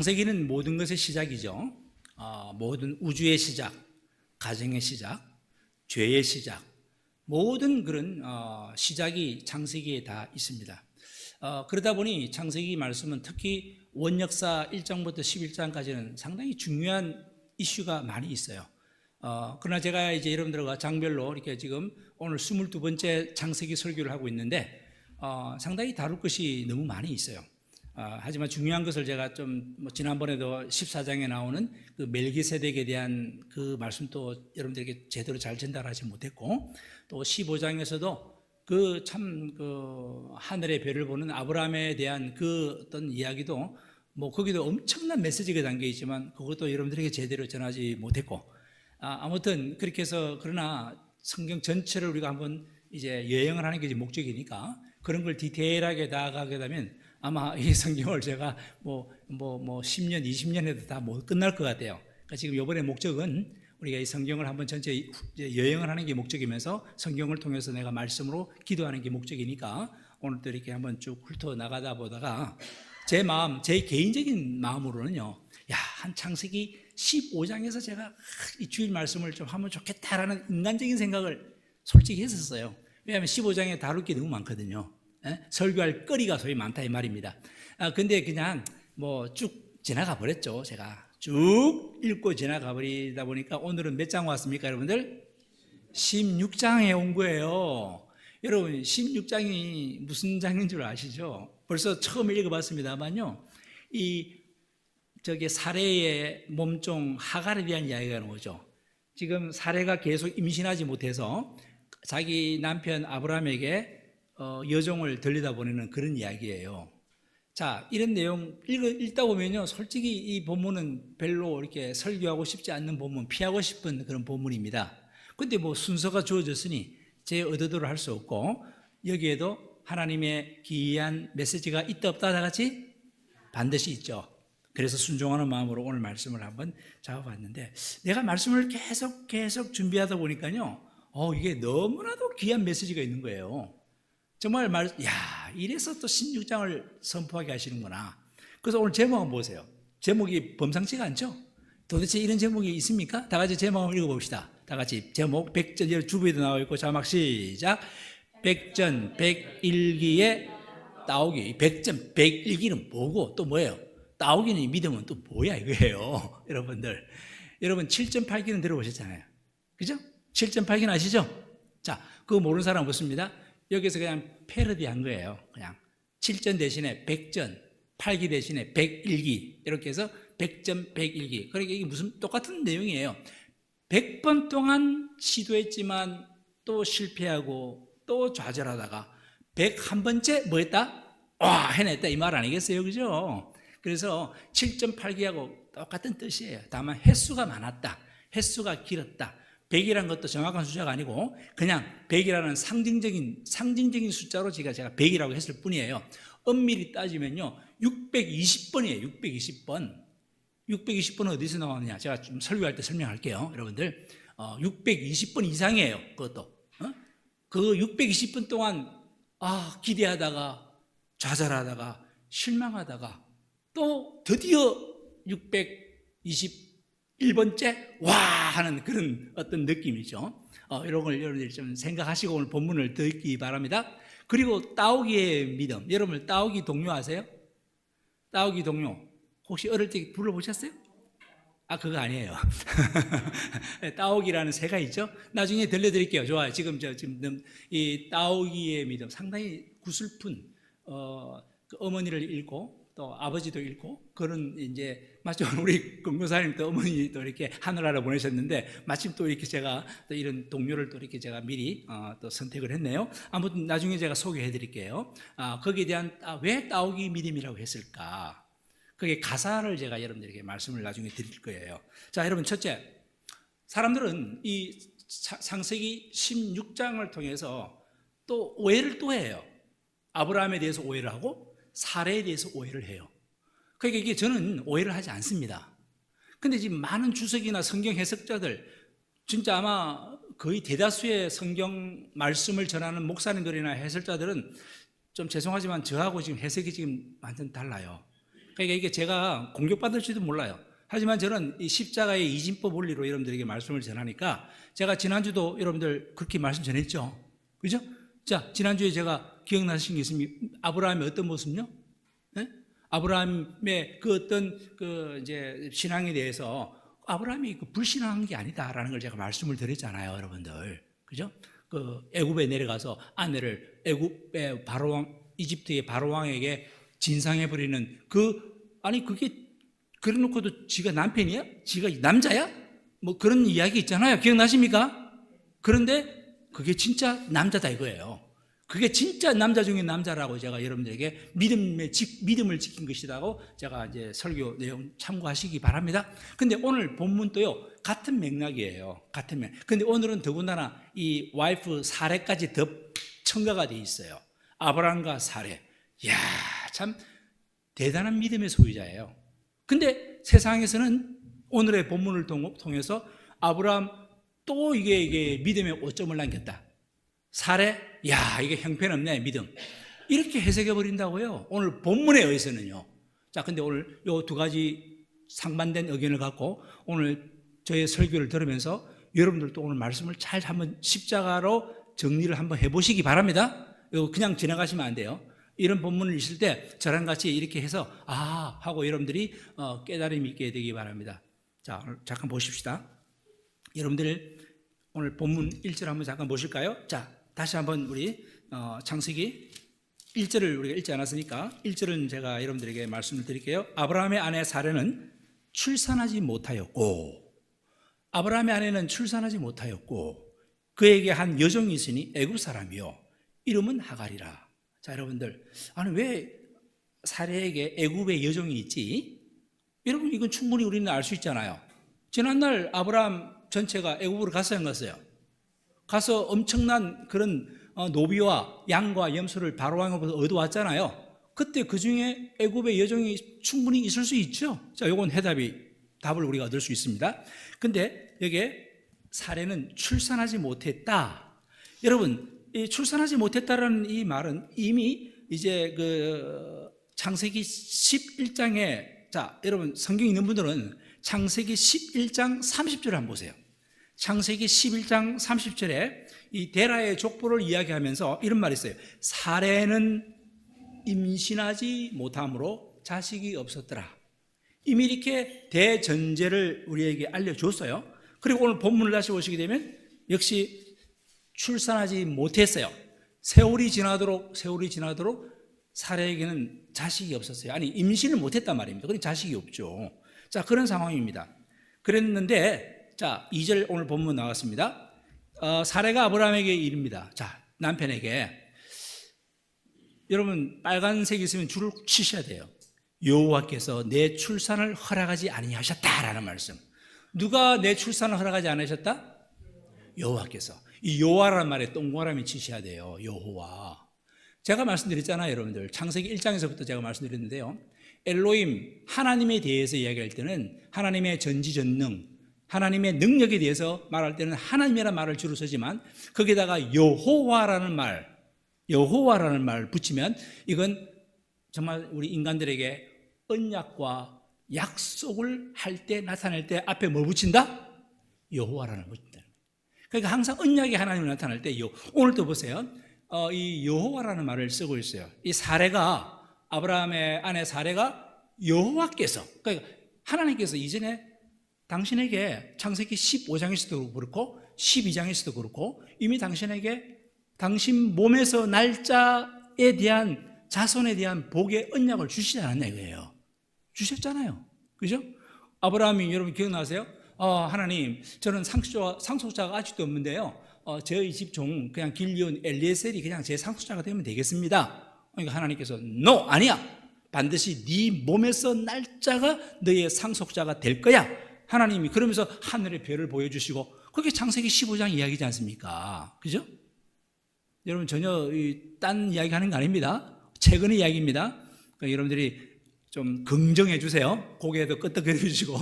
창세기는 모든 것의 시작이죠. 모든 우주의 시작, 가정의 시작, 죄의 시작, 모든 그런 시작이 창세기에 다 있습니다. 그러다 보니 창세기 말씀은 특히 원역사 1장부터 11장까지는 상당히 중요한 이슈가 많이 있어요. 그러나 제가 이제 여러분들과 장별로 이렇게 지금 오늘 22번째 창세기 설교를 하고 있는데 상당히 다룰 것이 너무 많이 있어요. 하지만 중요한 것을 제가 좀 지난번에도 14장에 나오는 그 멜기세덱에 대한 그 말씀도 여러분들에게 제대로 잘 전달하지 못했고, 또 15장에서도 그 하늘의 별을 보는 아브라함에 대한 그 어떤 이야기도 거기도 엄청난 메시지가 담겨 있지만 그것도 여러분들에게 제대로 전하지 못했고, 아무튼 그렇게 해서 그러나 성경 전체를 우리가 한번 이제 여행을 하는 게 목적이니까 그런 걸 디테일하게 나아가게 되면 아마 이 성경을 제가 10년, 20년 해도 다 못 끝날 것 같아요. 그러니까 지금 이번에 목적은 우리가 이 성경을 한번 전체 여행을 하는 게 목적이면서 성경을 통해서 내가 말씀으로 기도하는 게 목적이니까 오늘도 이렇게 한번 쭉 훑어 나가다 보다가 제 마음, 제 개인적인 마음으로는요, 한 창세기 15장에서 제가 이 주일 말씀을 좀 하면 좋겠다라는 인간적인 생각을 솔직히 했었어요. 왜냐하면 15장에 다룰 게 너무 많거든요. 설교할 거리가 소위 많다 이 말입니다. 근데 그냥 쭉 지나가 버렸죠. 제가 쭉 읽고 지나가 버리다 보니까 오늘은 몇 장 왔습니까, 여러분들? 16장에 온 거예요. 여러분 16장이 무슨 장인 줄 아시죠? 벌써 처음 읽어봤습니다만요, 사레의 몸종 하갈에 대한 이야기가 나오죠. 지금 사레가 계속 임신하지 못해서 자기 남편 아브라함에게 여종을 들여다보내는 그런 이야기예요. 자, 이런 내용 읽다 보면요, 솔직히 이 본문은 별로 이렇게 설교하고 싶지 않는 본문, 피하고 싶은 그런 본문입니다. 근데 순서가 주어졌으니 제 의도대로 할 수 없고, 여기에도 하나님의 기이한 메시지가 있다 없다 다 같이 반드시 있죠. 그래서 순종하는 마음으로 오늘 말씀을 한번 잡아봤는데, 내가 말씀을 계속 준비하다 보니까요, 이게 너무나도 귀한 메시지가 있는 거예요. 정말 이래서 또 16장을 선포하게 하시는구나. 그래서 오늘 제목 한번 보세요. 제목이 범상치가 않죠? 도대체 이런 제목이 있습니까? 다 같이 제목 한번 읽어봅시다. 다 같이 제목, 백전, 주부에도 나와 있고, 자막 시작. 백전, 백일기에 따오기. 백전, 백일기는 뭐고 또 뭐예요? 따오기는 믿으면 또 뭐야 이거예요. 여러분들. 여러분 7.8기는 들어보셨잖아요. 그죠? 7.8기는 아시죠? 자, 그거 모르는 사람 없습니다. 여기서 그냥 패러디한 거예요. 그냥 7전 대신에 100전, 8기 대신에 101기 이렇게 해서 100전, 101기. 그러니까 이게 무슨 똑같은 내용이에요. 100번 동안 시도했지만 또 실패하고 또 좌절하다가 101번째 뭐 했다? 해냈다 이 말 아니겠어요? 그죠? 그래서 7.8기하고 똑같은 뜻이에요. 다만 횟수가 많았다, 횟수가 길었다. 100이라는 것도 정확한 숫자가 아니고 그냥 100이라는 상징적인 숫자로 제가 100이라고 했을 뿐이에요. 엄밀히 따지면요 620번이에요. 620번. 620번은 어디서 나왔느냐, 제가 좀 설교할 때 설명할게요. 여러분들 620번 이상이에요. 그것도 그 620번 동안 기대하다가 좌절하다가 실망하다가 또 드디어 621번째 하는 그런 어떤 느낌이죠. 이런 걸 여러분들이 좀 생각하시고 오늘 본문을 듣기 바랍니다. 그리고 따오기의 믿음, 여러분 따오기 동요 아세요? 따오기 동요 혹시 어릴 때 불러보셨어요? 그거 아니에요. 따오기라는 새가 있죠. 나중에 들려드릴게요. 좋아요. 지금 이 따오기의 믿음 상당히 구슬픈 그 어머니를 잃고 또 아버지도 잃고 그런 이제 마침 우리 권고사님 또 어머니 또 이렇게 하늘나라 보내셨는데 마침 또 이렇게 제가 또 이런 동료를 또 이렇게 제가 미리 또 선택을 했네요. 아무튼 나중에 제가 소개해 드릴게요. 거기에 대한 왜 따오기 믿음이라고 했을까? 그게 가사를 제가 여러분들에게 말씀을 나중에 드릴 거예요. 자, 여러분 첫째, 사람들은 이 창세기 16장을 통해서 또 오해를 또 해요. 아브라함에 대해서 오해를 하고 사례에 대해서 오해를 해요. 그러니까 이게 저는 오해를 하지 않습니다. 근데 지금 많은 주석이나 성경 해석자들, 진짜 아마 거의 대다수의 성경 말씀을 전하는 목사님들이나 해설자들은 좀 죄송하지만 저하고 지금 해석이 지금 완전 달라요. 그러니까 이게 제가 공격받을지도 몰라요. 하지만 저는 이 십자가의 이진법 원리로 여러분들에게 말씀을 전하니까 제가 지난주도 여러분들 그렇게 말씀 전했죠. 그죠? 자, 지난주에 제가 기억나시는 게 있습니다. 아브라함의 어떤 모습요? 네? 아브라함의 그 어떤 그 이제 신앙에 대해서 아브라함이 그 불신앙한 게 아니다라는 걸 제가 말씀을 드렸잖아요, 여러분들. 그죠? 그 애굽에 내려가서 아내를 애굽의 바로왕, 이집트의 바로왕에게 진상해 버리는 아니 그게 그래 놓고도 지가 남편이야? 지가 남자야? 뭐 그런 이야기 있잖아요. 기억나십니까? 그런데 그게 진짜 남자다 이거예요. 그게 진짜 남자 중에 남자라고 제가 여러분들에게 믿음을 지킨 것이라고 제가 이제 설교 내용 참고하시기 바랍니다. 근데 오늘 본문도요, 같은 맥락이에요. 같은 맥락. 근데 오늘은 더군다나 이 와이프 사례까지 더 첨가가 되어 있어요. 아브라함과 사례. 이야, 참 대단한 믿음의 소유자예요. 근데 세상에서는 오늘의 본문을 통해서 아브라함 또 이게 믿음의 오점을 남겼다. 사례, 야, 이게 형편없네, 믿음. 이렇게 해석해 버린다고요. 오늘 본문에 의해서는요. 자, 근데 오늘 요 두 가지 상반된 의견을 갖고 오늘 저의 설교를 들으면서 여러분들도 오늘 말씀을 잘 한번 십자가로 정리를 한번 해보시기 바랍니다. 이거 그냥 지나가시면 안 돼요. 이런 본문을 읽을 때 저랑 같이 이렇게 해서 하고 여러분들이 깨달음이 있게 되기 바랍니다. 자, 오늘 잠깐 보십시다. 여러분들 오늘 본문 1절 한번 잠깐 보실까요? 자, 다시 한번 우리 창세기 1절을 우리가 읽지 않았으니까 1절은 제가 여러분들에게 말씀을 드릴게요. 아브라함의 아내 사례는 출산하지 못하였고, 아브라함의 아내는 출산하지 못하였고 그에게 한 여종이 있으니 애굽 사람이요 이름은 하갈이라. 자, 여러분들, 아니 왜 사례에게 애굽의 여종이 있지? 여러분, 이건 충분히 우리는 알 수 있잖아요. 지난날 아브라함 전체가 애굽으로 갔어요, 안 갔어요? 가서 엄청난 그런 노비와 양과 염소를 바로왕으로부터 얻어왔잖아요. 그때 그 중에 애굽의 여종이 충분히 있을 수 있죠. 자, 요건 답을 우리가 얻을 수 있습니다. 근데 여기에 사례는 출산하지 못했다. 여러분, 이 출산하지 못했다라는 이 말은 이미 이제 그 창세기 11장에, 자, 여러분 성경 있는 분들은 창세기 11장 30절을 한번 보세요. 창세기 11장 30절에 이 데라의 족보를 이야기하면서 이런 말이 있어요. 사례는 임신하지 못함으로 자식이 없었더라. 이미 이렇게 대전제를 우리에게 알려줬어요. 그리고 오늘 본문을 다시 보시게 되면 역시 출산하지 못했어요. 세월이 지나도록 사례에게는 자식이 없었어요. 아니, 임신을 못했단 말입니다. 그러니 자식이 없죠. 자, 그런 상황입니다. 그랬는데, 자, 2절 오늘 본문 나왔습니다. 사례가 아브라함에게 이릅니다. 자, 남편에게, 여러분 빨간색이 있으면 줄을 치셔야 돼요. 여호와께서 내 출산을 허락하지 아니하셨다라는 말씀. 누가 내 출산을 허락하지 않으셨다? 여호와께서. 이 여호와라는 말에 동그라미 치셔야 돼요. 여호와. 제가 말씀드렸잖아요, 여러분들. 창세기 1장에서부터 제가 말씀드렸는데요. 엘로힘, 하나님에 대해서 이야기할 때는 하나님의 전지전능, 하나님의 능력에 대해서 말할 때는 하나님이라는 말을 주로 쓰지만 거기다가 여호와라는 말 붙이면 이건 정말 우리 인간들에게 언약과 약속을 할 때 나타낼 때 앞에 뭐 붙인다? 여호와라는 걸 붙인다. 그러니까 항상 언약의 하나님이 나타날 때 오늘도 보세요. 이 여호와라는 말을 쓰고 있어요. 이 사례가, 아브라함의 아내 사례가 여호와께서, 그러니까 하나님께서 이전에 당신에게 창세기 15장에서도 그렇고 12장에서도 그렇고 이미 당신에게 당신 몸에서 날짜에 대한, 자손에 대한 복의 언약을 주시지 않았냐 이거예요. 주셨잖아요. 그죠? 아브라함이, 여러분 기억나세요? 하나님, 저는 상속자가 아직도 없는데요. 저희 집 종 그냥 길리온 엘리에셀이 그냥 제 상속자가 되면 되겠습니다. 그러니까 하나님께서 No, 아니야. 반드시 네 몸에서 날짜가 너의 상속자가 될 거야. 하나님이 그러면서 하늘의 별을 보여주시고, 그게 창세기 15장 이야기지 않습니까? 그죠? 여러분 전혀 딴 이야기 하는 거 아닙니다. 최근의 이야기입니다. 그러니까 여러분들이 좀 긍정해 주세요. 고개도 끄덕여 주시고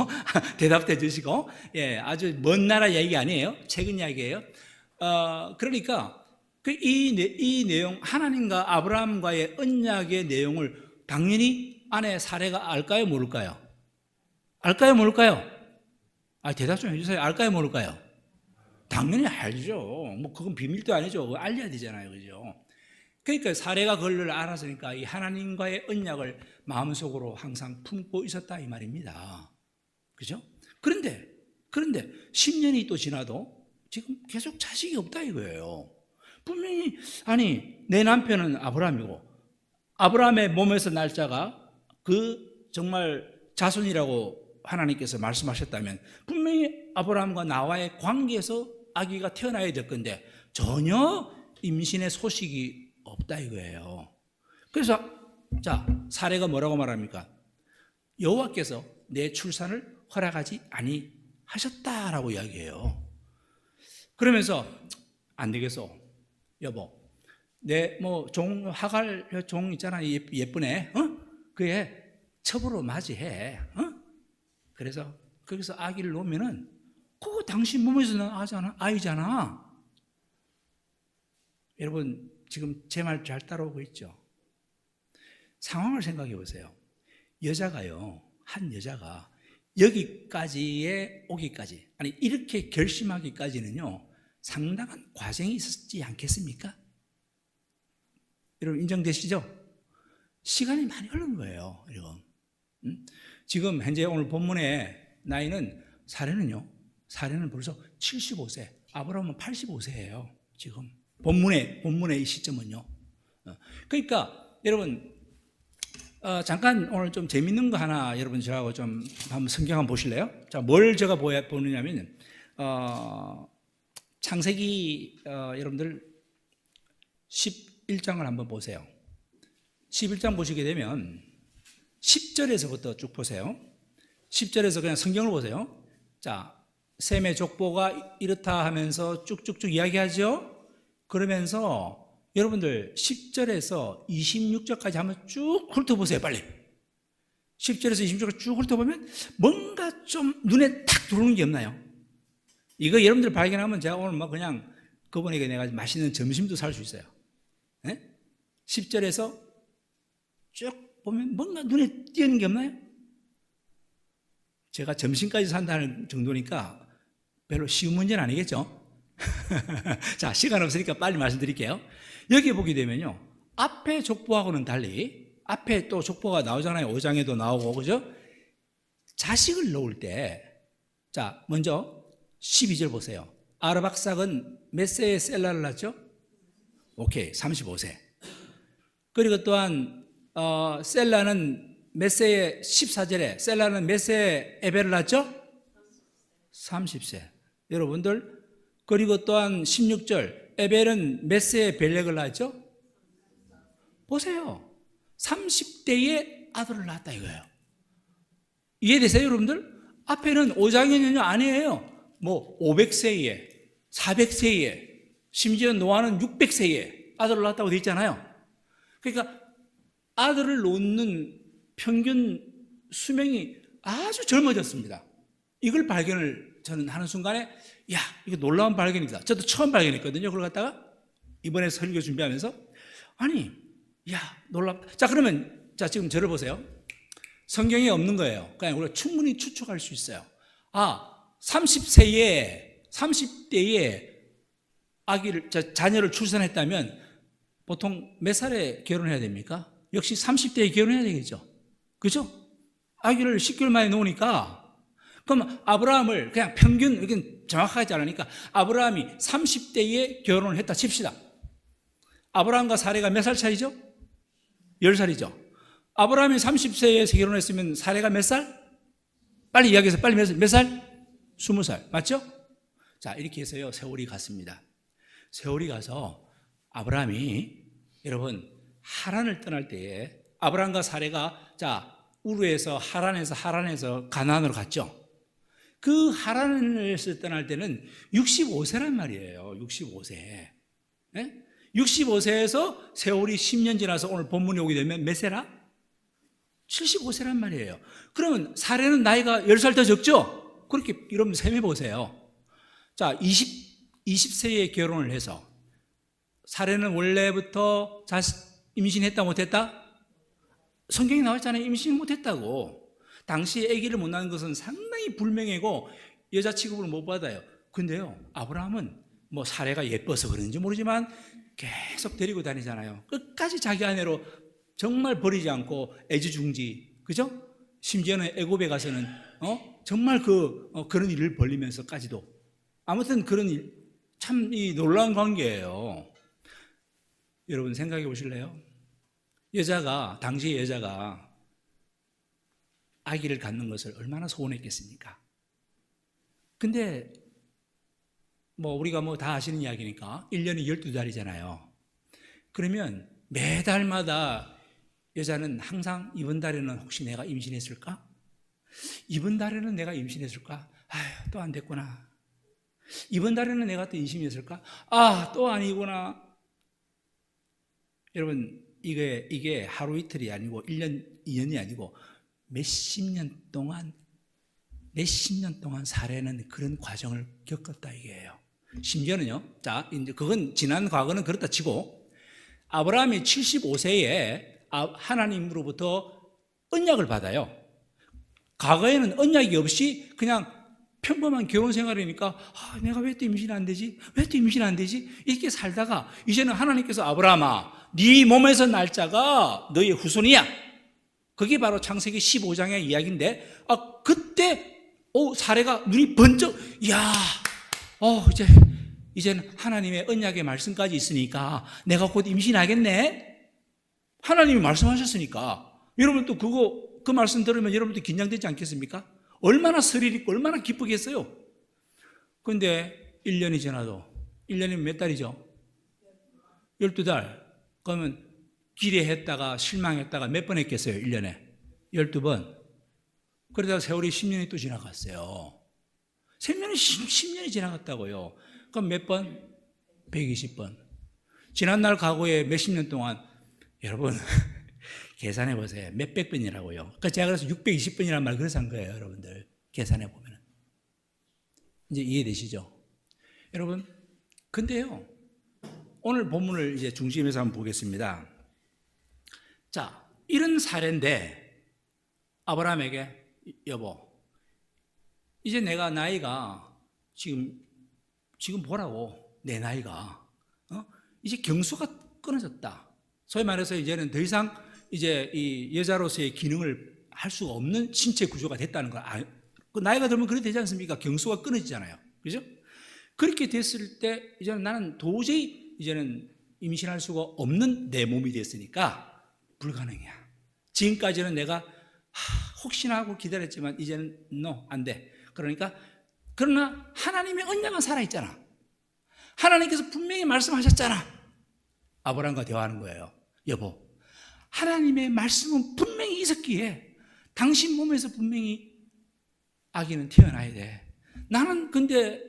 대답해 주시고, 예, 아주 먼 나라 이야기 아니에요. 최근 이야기예요. 그러니까 이 내용, 하나님과 아브라함과의 언약의 내용을 당연히 아내 사례가 알까요, 모를까요? 알까요, 모를까요? 대답 좀 해주세요. 알까요, 모를까요? 당연히 알죠. 뭐 그건 비밀도 아니죠. 그거 알려야 되잖아요, 그죠? 그러니까 사례가 그걸 알았으니까 이 하나님과의 언약을 마음속으로 항상 품고 있었다 이 말입니다. 그죠? 그런데 10년이 또 지나도 지금 계속 자식이 없다 이거예요. 분명히 내 남편은 아브라함이고 아브라함의 몸에서 날 자가 그 정말 자손이라고 하나님께서 말씀하셨다면 분명히 아브라함과 나와의 관계에서 아기가 태어나야 될 건데 전혀 임신의 소식이 없다 이거예요. 그래서 사례가 뭐라고 말합니까? 여호와께서 내 출산을 허락하지 아니하셨다라고 이야기해요. 그러면서 안 되겠어, 여보. 내 하갈 종 있잖아, 예쁘네. 그에 첩으로 맞이해. 그래서 거기서 아기를 놓으면은 그거 당신 몸에서 난 아이잖아. 여러분 지금 제 말 잘 따라오고 있죠? 상황을 생각해 보세요. 한 여자가 여기까지에 오기까지, 이렇게 결심하기까지는요 상당한 과정이 있었지 않겠습니까? 여러분 인정되시죠? 시간이 많이 흐른 거예요, 여러분. 지금 현재 오늘 본문의 나이는 사례는 벌써 75세, 아브라함은 85세예요. 지금 본문의 이 시점은요. 그러니까 여러분 잠깐 오늘 좀 재밌는 거 하나 여러분 저하고 좀 한번 성경 한번 보실래요? 자, 뭘 제가 보느냐면 창세기 여러분들 11장을 한번 보세요. 11장 보시게 되면 10절에서부터 쭉 보세요. 10절에서 그냥 성경을 보세요. 자, 셈의 족보가 이렇다 하면서 쭉쭉쭉 이야기하죠. 그러면서 여러분들 10절에서 26절까지 한번 쭉 훑어보세요. 빨리 10절에서 26절까지 쭉 훑어보면 뭔가 좀 눈에 탁 들어오는 게 없나요? 이거 여러분들 발견하면 제가 오늘 그냥 그분에게 내가 맛있는 점심도 살 수 있어요. 10절에서 쭉 보면 뭔가 눈에 띄는 게 없나요? 제가 점심까지 산다는 정도니까 별로 쉬운 문제는 아니겠죠? 자, 시간 없으니까 빨리 말씀드릴게요. 여기 보게 되면요, 앞에 족보하고는 달리 앞에 또 족보가 나오잖아요. 5장에도 나오고, 그죠? 자식을 놓을 때, 자, 먼저 12절 보세요. 아르박삭은 몇 세에 셀라를 낳았죠? 오케이, 35세. 그리고 또한 셀라는 몇 세에, 14절에 셀라는 몇 세에 에벨을 낳았죠? 30세. 여러분들, 그리고 또한 16절 에벨은 몇 세에 벨렉을 낳았죠? 보세요. 30대에 아들을 낳았다 이거예요. 이해되세요, 여러분들? 앞에는 5장에는요 아니에요. 500세에, 400세에, 심지어 노아는 600세에 아들을 낳았다고 되어 있잖아요. 그러니까 아들을 놓는 평균 수명이 아주 젊어졌습니다. 이걸 발견을 저는 하는 순간에 이거 놀라운 발견이다. 저도 처음 발견했거든요. 그걸 갖다가 이번에 설교 준비하면서 놀랍다. 자, 그러면 지금 저를 보세요. 성경에 없는 거예요. 그냥 우리가 충분히 추측할 수 있어요. 30대에 자녀를 출산했다면 보통 몇 살에 결혼해야 됩니까? 역시 30대에 결혼해야 되겠죠. 그죠? 아기를 10개월 만에 놓으니까, 그럼 아브라함을 그냥 평균, 이건 정확하지 않으니까 아브라함이 30대에 결혼을 했다 칩시다. 아브라함과 사례가 몇 살 차이죠? 10살이죠. 아브라함이 30세에 결혼했으면 사례가 몇 살? 빨리 이야기해서 빨리 몇 살? 20살. 맞죠? 자, 이렇게 해서요, 세월이 갔습니다. 세월이 가서 아브라함이, 여러분, 하란을 떠날 때에 아브라함과 사례가 우르에서 하란에서 가나안으로 갔죠. 그 하란에서 떠날 때는 65세란 말이에요. 65세. 65세에서 세월이 10년 지나서 오늘 본문에 오게 되면 몇 세라? 75세란 말이에요. 그러면 사례는 나이가 10살 더 적죠? 그렇게 여러분 셈해 보세요. 자, 20세에 결혼을 해서 사례는 원래부터 임신했다 못했다? 성경에 나왔잖아요. 임신 못했다고. 당시 아기를 못 낳은 것은 상당히 불명예고 여자 취급을 못 받아요. 근데요, 아브라함은 뭐 사례가 예뻐서 그런지 모르지만 계속 데리고 다니잖아요. 끝까지 자기 아내로 정말 버리지 않고 애지중지, 그죠? 심지어는 애굽에 가서는 정말 그런 일을 벌리면서까지도, 아무튼 그런 일, 참 이 놀라운 관계예요. 여러분 생각해 보실래요? 당시 여자가 아기를 갖는 것을 얼마나 소원했겠습니까? 근데 뭐 우리가 뭐 다 아시는 이야기니까 1년이 12달이잖아요. 그러면 매달마다 여자는 항상 이번 달에는 혹시 내가 임신했을까? 이번 달에는 내가 임신했을까? 아휴, 또 안 됐구나. 이번 달에는 내가 또 임신했을까? 아, 또 아니구나. 여러분, 이게 하루 이틀이 아니고 1년, 2년이 아니고 몇십 년 동안 사례는 그런 과정을 겪었다 이게요. 심지어는요, 자, 이제 그건 지난 과거는 그렇다 치고, 아브라함이 75세에 하나님으로부터 언약을 받아요. 과거에는 언약이 없이 그냥 평범한 결혼 생활이니까 내가 왜 또 임신 안 되지? 왜 또 임신 안 되지? 이렇게 살다가 이제는 하나님께서 아브라함아, 네 몸에서 날 자가 너의 후손이야. 그게 바로 창세기 15장의 이야기인데, 그때 사례가 눈이 번쩍, 이제는 하나님의 언약의 말씀까지 있으니까 내가 곧 임신하겠네? 하나님이 말씀하셨으니까. 여러분 또 그 말씀 들으면 여러분도 긴장되지 않겠습니까? 얼마나 스릴 있고 얼마나 기쁘겠어요? 근데 1년이 지나도, 1년이면 몇 달이죠? 12달. 그러면 기대했다가 실망했다가 몇 번 했겠어요? 1년에 12번. 그러다가 세월이 10년이 또 지나갔어요. 10년이 지나갔다고요. 그럼 몇 번? 120번. 지난날 과거에 몇십 년 동안, 여러분 계산해 보세요. 몇백 번이라고요. 그러니까 제가 그래서 620번이라는 말 그래서 한 거예요. 여러분들 계산해 보면 이제 이해되시죠? 여러분, 근데요, 오늘 본문을 이제 중심에서 한번 보겠습니다. 자, 이런 사례인데 아브라함에게, 여보, 이제 내가 나이가 지금 보라고, 내 나이가 이제 경수가 끊어졌다. 소위 말해서 이제는 더 이상 이제 이 여자로서의 기능을 할 수가 없는 신체 구조가 됐다는 거. 나이가 들면 그렇게 되지 않습니까? 경수가 끊어지잖아요. 그죠? 그렇게 됐을 때 이제는 나는 도저히 이제는 임신할 수가 없는 내 몸이 됐으니까 불가능이야. 지금까지는 내가 혹시나 하고 기다렸지만 이제는 안 돼. 그러나 하나님의 언약은 살아있잖아. 하나님께서 분명히 말씀하셨잖아. 아브라함과 대화하는 거예요. 여보, 하나님의 말씀은 분명히 있었기에 당신 몸에서 분명히 아기는 태어나야 돼. 나는 근데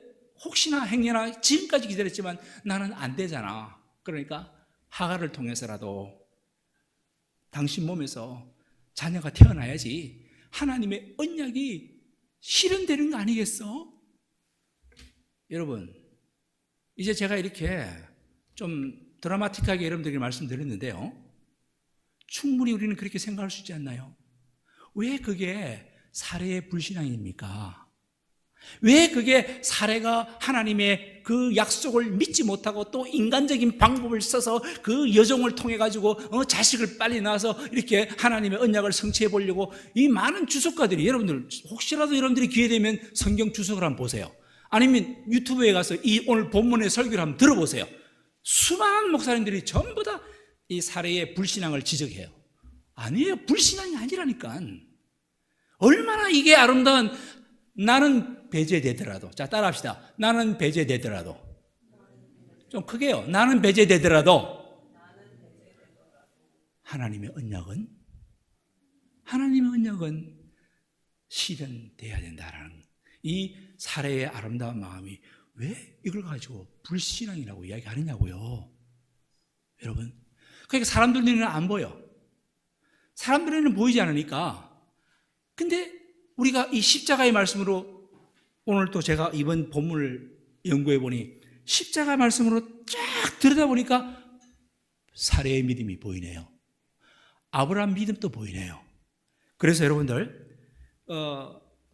혹시나 행여나 지금까지 기다렸지만 나는 안 되잖아. 그러니까 하갈을 통해서라도 당신 몸에서 자녀가 태어나야지 하나님의 언약이 실현되는 거 아니겠어? 여러분, 이제 제가 이렇게 좀 드라마틱하게 여러분들에게 말씀드렸는데요, 충분히 우리는 그렇게 생각할 수 있지 않나요? 왜 그게 사례의 불신앙입니까? 왜 그게 사례가 하나님의 그 약속을 믿지 못하고 또 인간적인 방법을 써서 그 여종을 통해 가지고 자식을 빨리 낳아서 이렇게 하나님의 언약을 성취해 보려고 이 많은 주석가들이, 여러분들 혹시라도 여러분들이 기회 되면 성경 주석을 한번 보세요. 아니면 유튜브에 가서 이 오늘 본문의 설교를 한번 들어보세요. 수많은 목사님들이 전부 다 이 사례의 불신앙을 지적해요. 아니에요. 불신앙이 아니라니까. 얼마나 이게 아름다운, 나는 배제되더라도, 자 따라합시다. 나는 배제되더라도, 좀 크게요. 나는 배제되더라도 하나님의 언약은 실현돼야 된다라는 이 사례의 아름다운 마음이 왜 이걸 가지고 불신앙이라고 이야기하느냐고요. 여러분, 그러니까 사람들 눈에는 안 보여. 사람들 눈에는 보이지 않으니까. 근데 우리가 이 십자가의 말씀으로, 오늘 또 제가 이번 본문을 연구해 보니 십자가 말씀으로 쫙 들여다보니까 사례의 믿음이 보이네요. 아브라함 믿음도 보이네요. 그래서 여러분들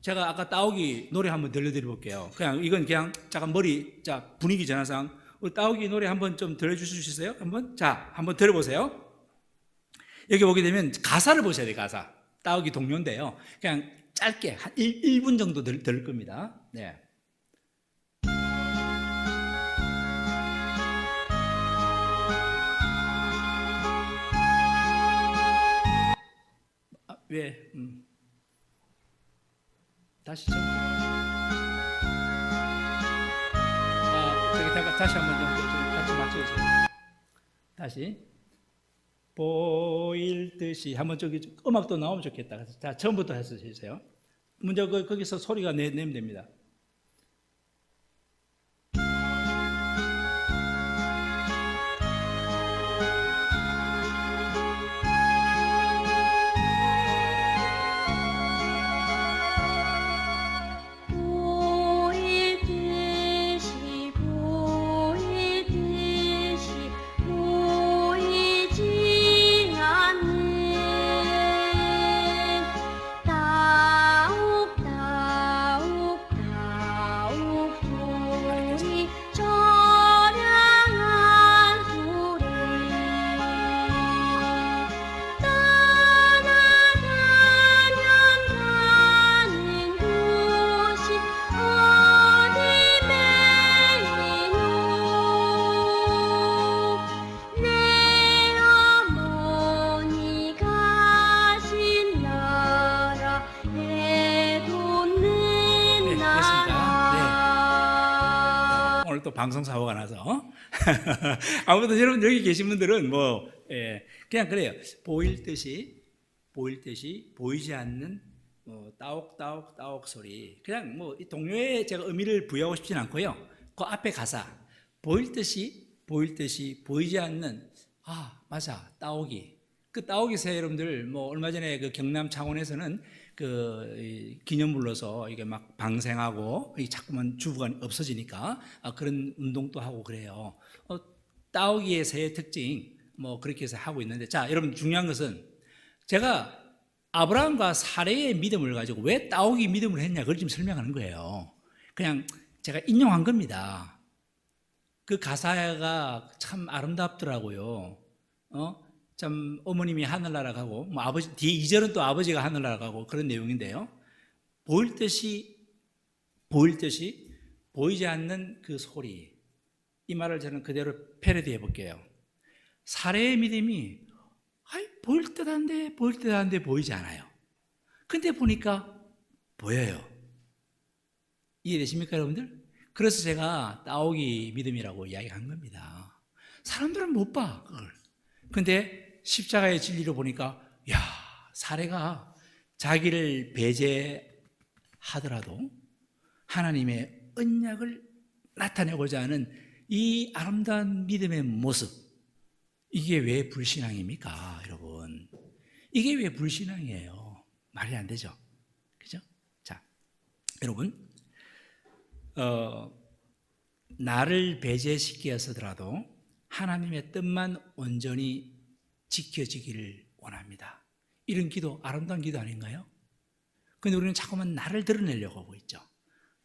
제가 아까 따오기 노래 한번 들려드려 볼게요. 그냥 이건 그냥 잠깐 머리 분위기 전환상 따오기 노래 한번 좀 들려주실 수 있어요? 한번 들어보세요. 여기 보게 되면 가사를 보셔야 돼요. 가사. 따오기 동요인데요. 그냥 짧게 한 1분 정도 들을 겁니다. 네. 왜? 다시 좀. 저기 다시 한번 좀 같이 맞춰주세요. 다시. 보일 듯이 한번 저기 음악도 나오면 좋겠다. 자, 처음부터 해주세요. 먼저 거기서 소리가 내면 됩니다. 또 방송 사고가 나서 아무튼 여러분 여기 계신 분들은 그냥 그래요. 보일 듯이 보이지 않는 따옥 소리. 그냥 이 동요에 제가 의미를 부여하고 싶진 않고요. 그 앞에 가사 보일 듯이 보이지 않는 맞아 따옥이. 그 따옥이세 여러분들 얼마 전에 그 경남 창원에서는 그 기념물로서 이게 막 방생하고 자꾸만 주부가 없어지니까 그런 운동도 하고 그래요. 따오기의 새의 특징 그렇게 해서 하고 있는데, 자 여러분 중요한 것은 제가 아브라함과 사레의 믿음을 가지고 왜 따오기 믿음을 했냐 그걸 지금 설명하는 거예요. 그냥 제가 인용한 겁니다. 그 가사가 참 아름답더라고요. 참 어머님이 하늘나라 가고 아버지 뒤에 2절은 또 아버지가 하늘나라 가고 그런 내용인데요. 보일 듯이 보이지 않는 그 소리. 이 말을 저는 그대로 패러디해 볼게요. 사레의 믿음이 보일 듯한데 보이지 않아요. 근데 보니까 보여요. 이해되십니까 여러분들? 그래서 제가 따오기 믿음이라고 이야기한 겁니다. 사람들은 못 봐 그걸. 근데 십자가의 진리로 보니까 사레가 자기를 배제하더라도 하나님의 언약을 나타내고자 하는 이 아름다운 믿음의 모습, 이게 왜 불신앙입니까 여러분? 이게 왜 불신앙이에요? 말이 안 되죠. 그죠? 자, 여러분 나를 배제시키어서더라도 하나님의 뜻만 온전히 지켜지기를 원합니다. 이런 기도 아름다운 기도 아닌가요? 그런데 우리는 자꾸만 나를 드러내려고 하고 있죠.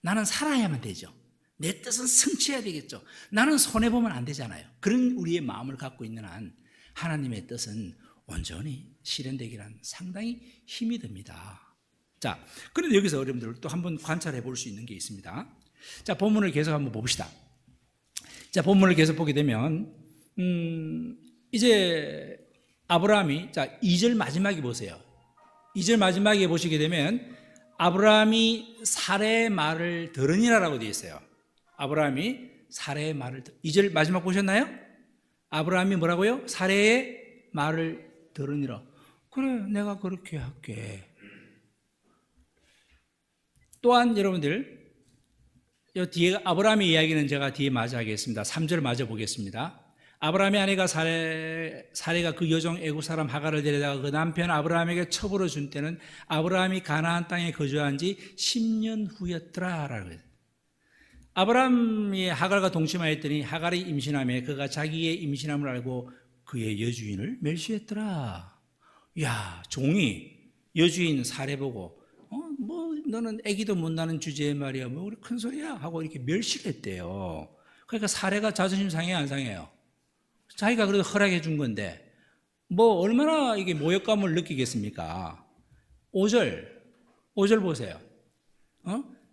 나는 살아야만 되죠. 내 뜻은 성취해야 되겠죠. 나는 손해보면 안 되잖아요. 그런 우리의 마음을 갖고 있는 한 하나님의 뜻은 온전히 실현되기란 상당히 힘이 듭니다. 자, 그런데 여기서 여러분들 또 한번 관찰해 볼 수 있는 게 있습니다. 자, 본문을 계속 한번 봅시다. 자, 본문을 계속 보게 되면 이제 아브라함이 2절 마지막에 보세요. 2절 마지막에 보시게 되면 아브라함이 사레의 말을 들으니라라고 되어 있어요. 아브라함이 사레의 말을 2절 마지막 보셨나요? 아브라함이 뭐라고요? 사레의 말을 들으니라. 그래, 내가 그렇게 할게. 또한 여러분들 이 뒤에 아브라함의 이야기는 제가 뒤에 마저 하겠습니다. 3절 마저 보겠습니다. 아브라함의 아내가 사레가 그 여종 애굽 사람 하갈을 데려다가 그 남편 아브라함에게 첩으로 준 때는 아브라함이 가나안 땅에 거주한 지 10년 후였더라라고 해요. 아브라함이 하갈과 동침하였더니 하갈이 임신하며 그가 자기의 임신함을 알고 그의 여주인을 멸시했더라. 야, 종이 여주인 사례 보고 뭐 너는 아기도 못 낳는 주제에 말이야 뭐 우리 큰 소리야 하고 이렇게 멸시를 했대요. 그러니까 사례가 자존심 상해요, 안 상해요? 자기가 그래도 허락해 준 건데 뭐 얼마나 이게 모욕감을 느끼겠습니까? 5절 보세요.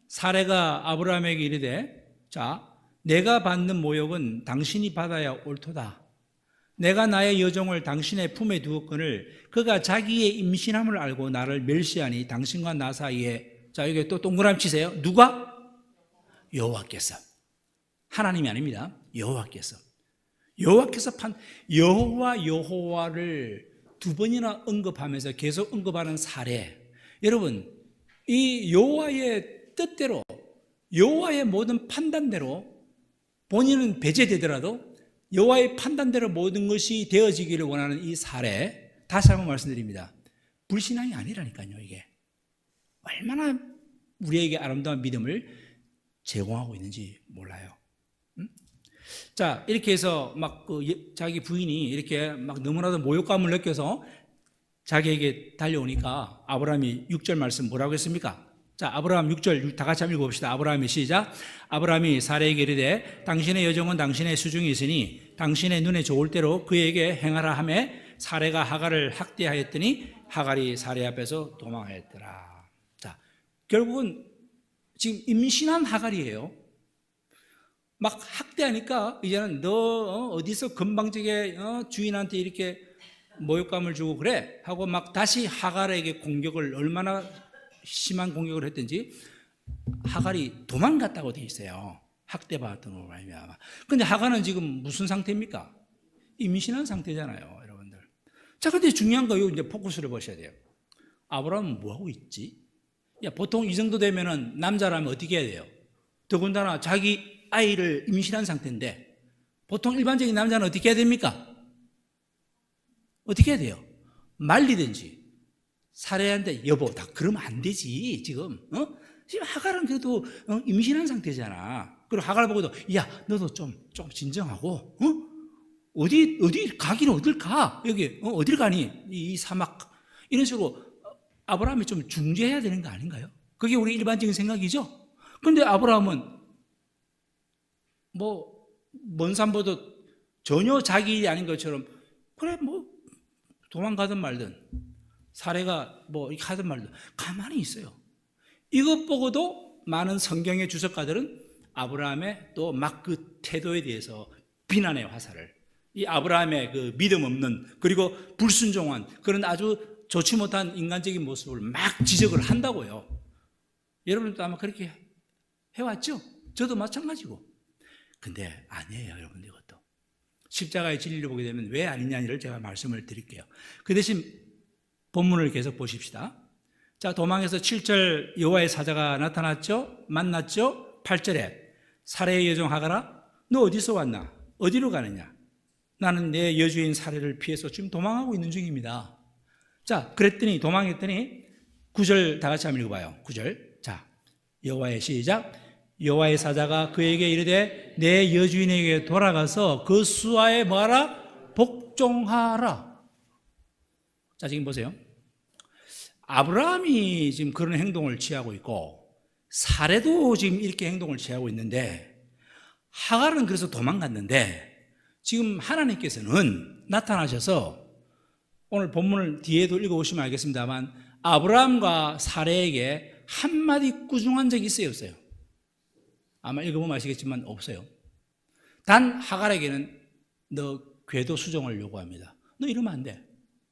사례가 아브라함에게 이르되 자, 내가 받는 모욕은 당신이 받아야 옳도다. 내가 나의 여종을 당신의 품에 두었거늘 그가 자기의 임신함을 알고 나를 멸시하니 당신과 나 사이에, 자 여기 또 동그라미 치세요. 누가? 여호와께서. 하나님이 아닙니다. 여호와께서 여호와를 두 번이나 언급하면서 계속 언급하는 사례. 여러분, 이 여호와의 뜻대로, 여호와의 모든 판단대로 본인은 배제되더라도 여호와의 판단대로 모든 것이 되어지기를 원하는 이 사례, 다시 한번 말씀드립니다. 불신앙이 아니라니까요. 이게 얼마나 우리에게 아름다운 믿음을 제공하고 있는지 몰라요. 자, 이렇게 해서 막 자기 부인이 이렇게 막 너무나도 모욕감을 느껴서 자기에게 달려오니까 아브라함이 6절 말씀 뭐라고 했습니까? 자, 아브라함 6절 다 같이 한번 읽어봅시다. 아브라함의 시작. 아브라함이 사례에게 이르되 당신의 여종은 당신의 수중에 있으니 당신의 눈에 좋을 대로 그에게 행하라 하며 사례가 하갈을 학대하였더니 하갈이 사례 앞에서 도망하였더라. 자, 결국은 지금 임신한 하갈이에요. 막 학대하니까 이제는 너 어디서 건방지게 주인한테 이렇게 모욕감을 주고 그래 하고 막 다시 하갈에게 공격을, 얼마나 심한 공격을 했든지 하갈이 도망갔다고 돼 있어요. 학대받았던 걸로 말미암아. 근데 하갈은 지금 무슨 상태입니까? 임신한 상태잖아요, 여러분들. 자, 근데 중요한 거 이제 포커스를 보셔야 돼요. 아브라함은 뭐 하고 있지? 야, 보통 이 정도 되면은 남자라면 어떻게 해야 돼요? 더군다나 자기 아이를 임신한 상태인데 보통 일반적인 남자는 어떻게 해야 됩니까? 어떻게 해야 돼요? 말리든지 사례한테 여보, 다 그러면 안 되지 지금. 지금 하갈은 그래도 임신한 상태잖아. 그리고 하갈 보고도 야, 너도 좀 진정하고 어디 가기는 어딜 가? 여기 어딜 가니? 이 사막. 이런 식으로 아브라함이 좀 중재해야 되는 거 아닌가요? 그게 우리 일반적인 생각이죠. 그런데 아브라함은 뭐 먼 산보다 전혀 자기 일이 아닌 것처럼 그래 뭐 도망가든 말든 사례가 뭐 이렇게 하든 말든 가만히 있어요. 이것 보고도 많은 성경의 주석가들은 아브라함의 또 막 그 태도에 대해서 비난의 화살을, 이 아브라함의 그 믿음 없는 그리고 불순종한 그런 아주 좋지 못한 인간적인 모습을 막 지적을 한다고요. 여러분도 아마 그렇게 해왔죠? 저도 마찬가지고. 근데 아니에요, 여러분. 이것도 십자가의 진리를 보게 되면 왜 아니냐를 제가 말씀을 드릴게요. 그 대신 본문을 계속 보십시다. 자, 도망에서 7절 여호와의 사자가 나타났죠? 만났죠? 8절에 사례의 여종 하갈아, 너 어디서 왔나? 어디로 가느냐? 나는 내 여주인 사례를 피해서 지금 도망하고 있는 중입니다. 자, 그랬더니 도망했더니 9절 다 같이 한번 읽어봐요. 9절. 자, 여호와의 시작. 여호와의 사자가 그에게 이르되 내 여주인에게 돌아가서 그 수하에 뭐하라? 복종하라. 자, 지금 보세요. 아브라함이 지금 그런 행동을 취하고 있고 사례도 지금 이렇게 행동을 취하고 있는데 하갈은 그래서 도망갔는데 지금 하나님께서는 나타나셔서 오늘 본문을 뒤에도 읽어보시면 알겠습니다만 아브라함과 사례에게 한마디 꾸중한 적이 있어요, 없어요? 아마 읽어보면 아시겠지만 없어요. 단 하갈에게는 너 궤도 수정을 요구합니다. 너 이러면 안 돼.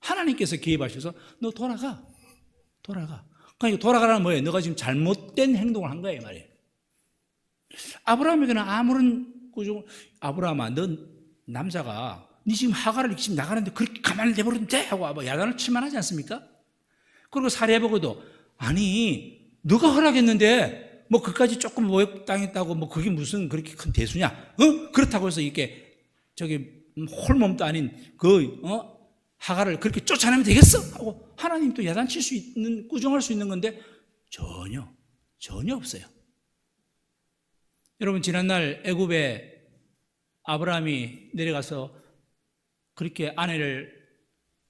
하나님께서 개입하셔서 너 돌아가. 그러니까 돌아가라는 뭐예요? 너가 지금 잘못된 행동을 한 거예요, 말이에요. 아브라함에게는 아무런 꾸중, 아브라함아, 넌 남자가 네 지금 하갈을 지금 나가는데 그렇게 가만히 내버려두면 돼? 하고 야단을 칠만하지 않습니까? 그리고 사례보고도 아니 너가 허락했는데 뭐 그까지 조금 모욕당했다고 뭐 그게 무슨 그렇게 큰 대수냐? 그렇다고 해서 이렇게 저기 홀몸도 아닌 그 하갈을 그렇게 쫓아내면 되겠어? 하고 하나님 또 야단칠 수 있는, 꾸중할 수 있는 건데 전혀 없어요. 여러분, 지난날 애굽에 아브라함이 내려가서 그렇게 아내를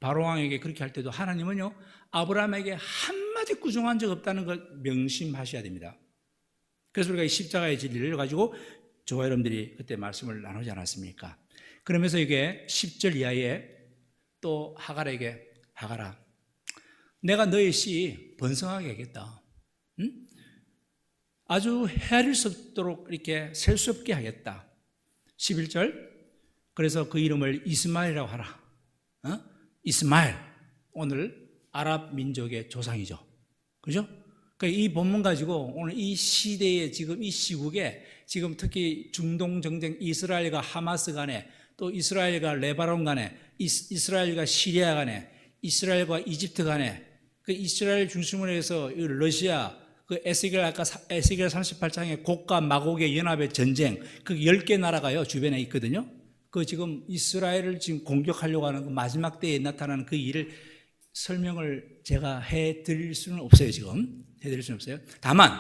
바로왕에게 그렇게 할 때도 하나님은요, 아브라함에게 한마디 꾸중한 적 없다는 걸 명심하셔야 됩니다. 그래서 우리가 이 십자가의 진리를 가지고 저와 여러분들이 그때 말씀을 나누지 않았습니까? 그러면서 이게 10절 이하에 또 하갈에게, 하갈아, 내가 너의 씨 번성하게 하겠다. 응? 아주 헤아릴 수 없도록 이렇게 셀 수 없게 하겠다. 11절, 그래서 그 이름을 이스마엘이라고 하라. 이스마엘, 오늘 아랍 민족의 조상이죠. 그죠? 그러니까 이 본문 가지고 오늘 이 시대에 지금 이 시국에 지금 특히 중동 정쟁 이스라엘과 하마스 간에 또 이스라엘과 레바논 간에 이스라엘과 시리아 간에 이스라엘과 이집트 간에 그 이스라엘 중심으로 해서 러시아 그 에스겔 38장의 곡과 마곡의 연합의 전쟁 그 10개 나라가요 주변에 있거든요. 그 지금 이스라엘을 지금 공격하려고 하는 그 마지막 때에 나타나는 그 일을 설명을 제가 해드릴 수는 없어요. 지금 해드릴 수는 없어요. 다만